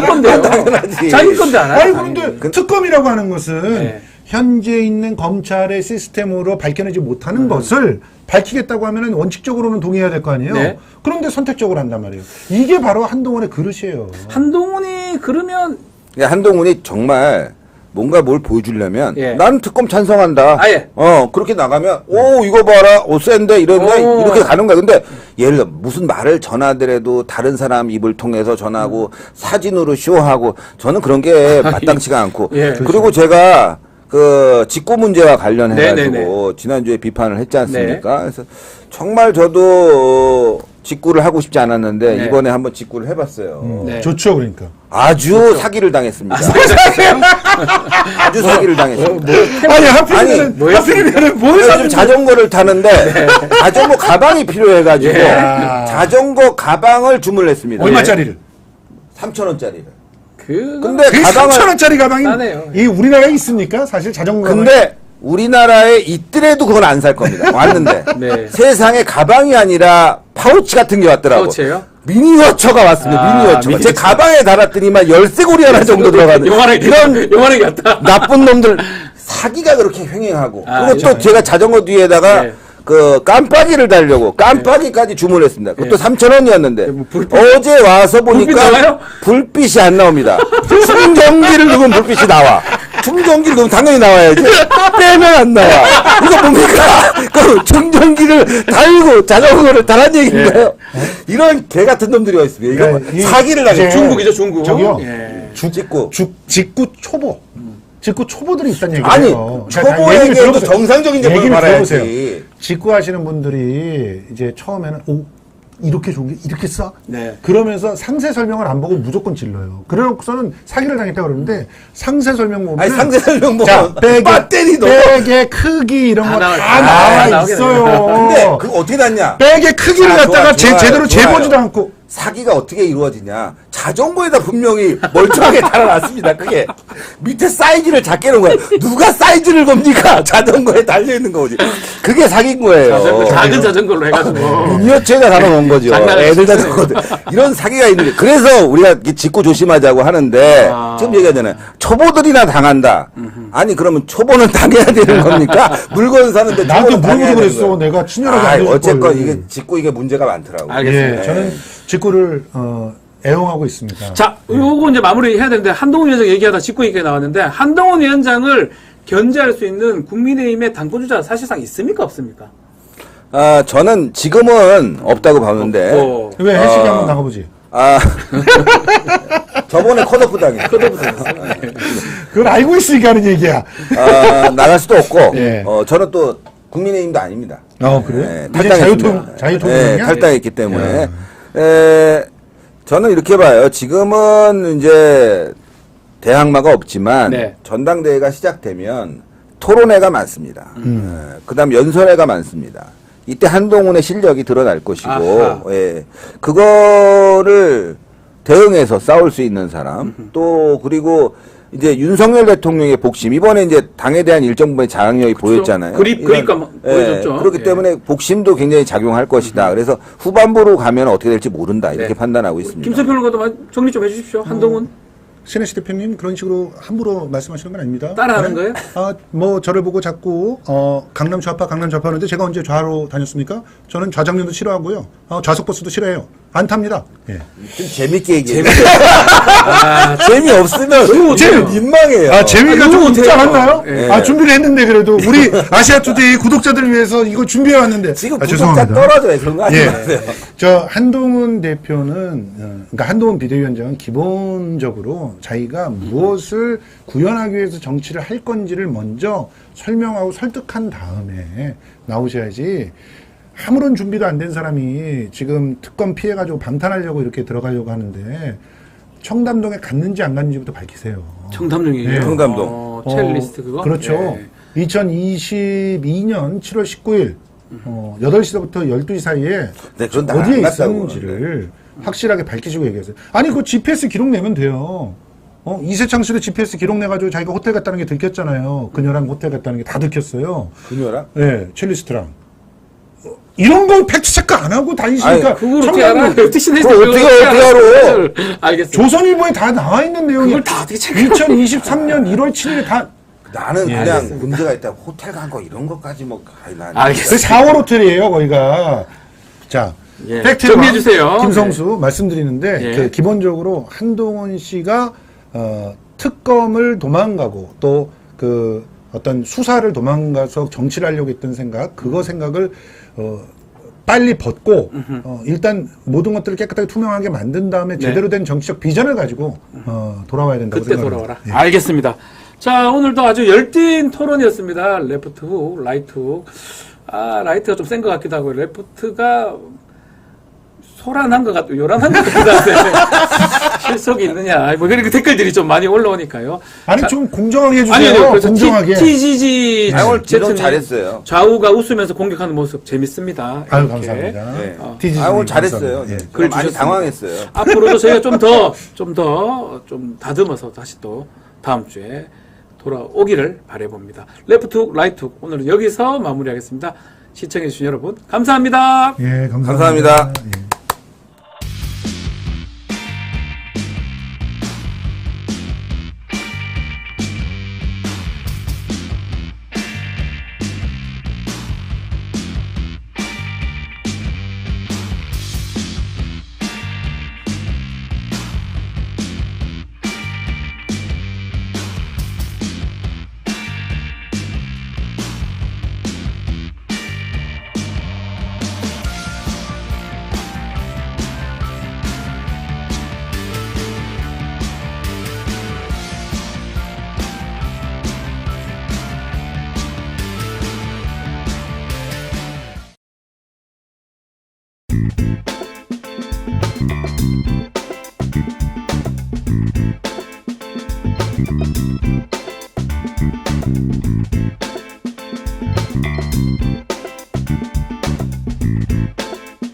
건데요. 당연하지. 자기 건데 안 아니 하요. 그런데 특검이라고 하는 것은 네. 현재 있는 검찰의 시스템으로 밝혀내지 못하는 것을 밝히겠다고 하면은 원칙적으로는 동의해야 될 거 아니에요. 네. 그런데 선택적으로 한단 말이에요. 이게 바로 한동훈의 그릇이에요. 한동훈이 그러면 한동훈이 정말 뭔가 뭘 보여주려면 예. 난 특검 찬성한다. 아예. 그렇게 나가면 오 이거 봐라 센데 이런데 이렇게 가는 거야. 근데 예를 들어 무슨 말을 전하더라도 다른 사람 입을 통해서 전하고 사진으로 쇼하고 저는 그런 게 마땅치가 않고 예. 그리고 제가 그 직구 문제와 관련해가지고 네네네. 지난주에 비판을 했지 않습니까? 네. 그래서 정말 저도 직구를 하고 싶지 않았는데 네. 이번에 한번 직구를 해봤어요. 네. 좋죠, 그러니까. 아주 사기를 당했습니다. 아주 사기를 당했습니다. 아니 하필이면은 뭐야? 하필이면은 뭘 요즘 사는지 자전거를 타는데 자전거 가방이 필요해가지고 예. 자전거 가방을 주문했습니다. 얼마짜리를? 3,000원짜리를. 그건 근데 그 가방을 3,000원짜리 가방이 싸네요. 이 우리나라에 있습니까? 사실 자전거 가방이. 근데 우리나라에 있더라도 그건 안 살 겁니다. 왔는데 네. 세상에 가방이 아니라 파우치 같은 게 왔더라고. 파우치예요? 미니어처가 왔습니다. 미니어처가. 제 미니어처. 가방에 달았더니만 열쇠고리 하나 정도 들어가는 이런 요만하게 갔다. 나쁜 놈들 사기가 그렇게 횡행하고 그리고 또 그렇죠. 제가 자전거 뒤에다가 네. 그 깜빡이를 달려고 깜빡이까지 주문했습니다. 그것도 3,000원이었는데 뭐 불빛- 어제 와서 불빛 나와요? 보니까 불빛이 안 나옵니다. 충전기를 누르면 불빛이 나와. 충전기를 넣으면 당연히 나와야지. 빼면 안 나와. 이거 뭡니까? 그 충전기를 달고 자전거를 달란 얘기인가요? 이런 개 같은 놈들이 있습니다. 이거 이- 사기를 당해. 이제 중국이죠, 중국. 저기요. 예. 직구. 직구 초보. 직구 초보들이 있다는 얘기예요. 아니 자, 얘기를 초보에게도 들어보세요. 정상적인 정보를 얘기를 말해야지. 들어보세요. 직구 하시는 분들이 이제 처음에는 이렇게 좋은 게 이렇게 싸? 네. 그러면서 상세 설명을 안 보고 무조건 질러요. 그래놓고서는 사기를 당했다 그러는데 상세 설명 보면 아니 상세 설명 자, 보면 배터리 넣어. 백의 크기 이런 거 다 다 나와 나와 있어요. 있어요. 근데 그거 어떻게 났냐? 백의 크기를 자, 갖다가 좋아요, 제대로 좋아요. 재보지도 않고 사기가 어떻게 이루어지냐? 자전거에다 분명히 멀쩡하게 달아놨습니다. 그게 밑에 사이즈를 작게 놓은 거야. 누가 사이즈를 겁니까? 자전거에 달려 있는 거지. 그게 사기인 거예요. 작은 자전거로 해가지고. 미니어처에다 달아놓은 거죠. 장난을 애들 치네. 자전거들. 이런 사기가 있는 게. 그래서 우리가 짚고 조심하자고 하는데 지금 얘기하잖아요. 초보들이나 당한다. 아니 그러면 초보는 당해야 되는 겁니까? 물건 사는데 나한테 초보는 당해야 물어보고 되는 그랬어. 거예요. 내가 친절하게 아, 알려줄 어쨌건 걸. 이게 짚고 이게 문제가 많더라고요. 알겠습니다. 예, 저는 직구를 애용하고 있습니다. 자, 요거 이제 마무리 해야 되는데 한동훈 위원장 얘기하다 직구 얘기가 나왔는데 한동훈 위원장을 견제할 수 있는 국민의힘의 당권주자 사실상 있습니까 없습니까? 아, 저는 지금은 없다고 보는데. 왜 해시기 한번 나가보지? 아, 저번에 컷오프 당했어. 그걸 알고 있으니까 하는 얘기야. 아, 나갈 수도 없고, 예. 저는 또 국민의힘도 아닙니다. 그래? 네, 이제 자유통일이야? 탈당했기 때문에. 저는 이렇게 봐요. 지금은 이제 대항마가 없지만 네. 전당대회가 시작되면 토론회가 많습니다. 그다음 연설회가 많습니다. 이때 한동훈의 실력이 드러날 것이고, 아하. 예, 그거를 대응해서 싸울 수 있는 사람, 또 그리고 이제 윤석열 대통령의 복심, 이번에 이제 당에 대한 일정 부분의 장악력이 보였잖아요. 그러니까 보여줬죠. 그렇기 예. 때문에 복심도 굉장히 작용할 것이다. 그래서 후반부로 가면 어떻게 될지 모른다. 이렇게 네. 판단하고 있습니다. 김성평 의원도 정리 좀 해주십시오. 한동훈 신혜식 대표님 그런 식으로 함부로 말씀하시는 건 아닙니다. 따라하는 거예요? 뭐 저를 보고 자꾸 강남 좌파 하는데 제가 언제 좌로 다녔습니까? 저는 좌장면도 싫어하고요. 좌석 버스도 싫어해요. 안 탑니다. 예. 좀 재밌게 얘기해. 재미없으면 민망해요. 재미가 좀 있지 않았나요? 예. 준비를 했는데 그래도 우리 아시아투데이 구독자들을 위해서 이거 준비해 왔는데 지금 구독자 죄송합니다. 떨어져요. 그런 거 하지 예. 마세요. 저 한동훈 대표는 그러니까 한동훈 비대위원장은 기본적으로 자기가 무엇을 구현하기 위해서 정치를 할 건지를 먼저 설명하고 설득한 다음에 나오셔야지 아무런 준비도 안 된 사람이 지금 특검 피해가지고 방탄하려고 이렇게 들어가려고 하는데 청담동에 갔는지 안 갔는지부터 밝히세요. 청담동이에요. 네. 청담동. 첼리스트 그거? 그렇죠. 예. 2022년 7월 19일 8시부터 12시 사이에 네, 그건 다 어디에 안 갔다고 있었는지를 확실하게 밝히시고 얘기하세요. 아니 그 GPS 기록 내면 돼요. 이세창 씨도 GPS 기록 내가지고 자기가 호텔 갔다는 게 들켰잖아요. 그녀랑 호텔 갔다는 게 다 들켰어요. 그녀랑? 네, 첼리스트랑. 이런 거 팩트 체크 안 하고 다니시니까 그걸 어떻게 알아? 어떻게 알아? 알겠습니다. 조선일보에 다 나와 있는 내용이 그걸 다 어떻게 체크? 2023년 1월 7일에 다 나는 예, 그냥 알겠습니다. 문제가 있다. 호텔 간 거 이런 것까지 뭐 난 알겠습니다. 4월 호텔이에요, 거기가. 자, 예, 팩트 정리해 주세요. 김성수 말씀드리는데 예. 그 기본적으로 한동훈 씨가 특검을 도망가고 또 그 어떤 수사를 도망가서 정치를 하려고 했던 생각, 그거 생각을 빨리 벗고 일단 모든 것들을 깨끗하게 투명하게 만든 다음에 제대로 된 정치적 비전을 가지고 돌아와야 된다고 그때 생각합니다. 돌아와라. 예. 알겠습니다. 자, 오늘도 아주 열띤 토론이었습니다. 레프트 훅, 라이트 훅. 라이트가 좀 센 것 같기도 하고, 레프트가 소란한 것 같고, 요란한 것 같기도 한데, 실속이 있느냐. 뭐, 그렇게 댓글들이 좀 많이 올라오니까요. 아니 자, 좀 공정하게 해주세요. 아니요, 그래서 공정하게. TGG 오늘 지금 잘했어요. 좌우가 웃으면서 공격하는 모습 재밌습니다. 아유 이렇게. 감사합니다. 네. TGG 오늘 님 잘했어요. 감사합니다. 예. 글 많이 주셨습니다. 당황했어요. 앞으로도 저희가 좀 다듬어서 다시 또 다음 주에 돌아오기를 바라봅니다. 레프트 훅, 라이트 훅. 오늘은 여기서 마무리하겠습니다. 시청해주신 여러분, 감사합니다. 예, 감사합니다. 예.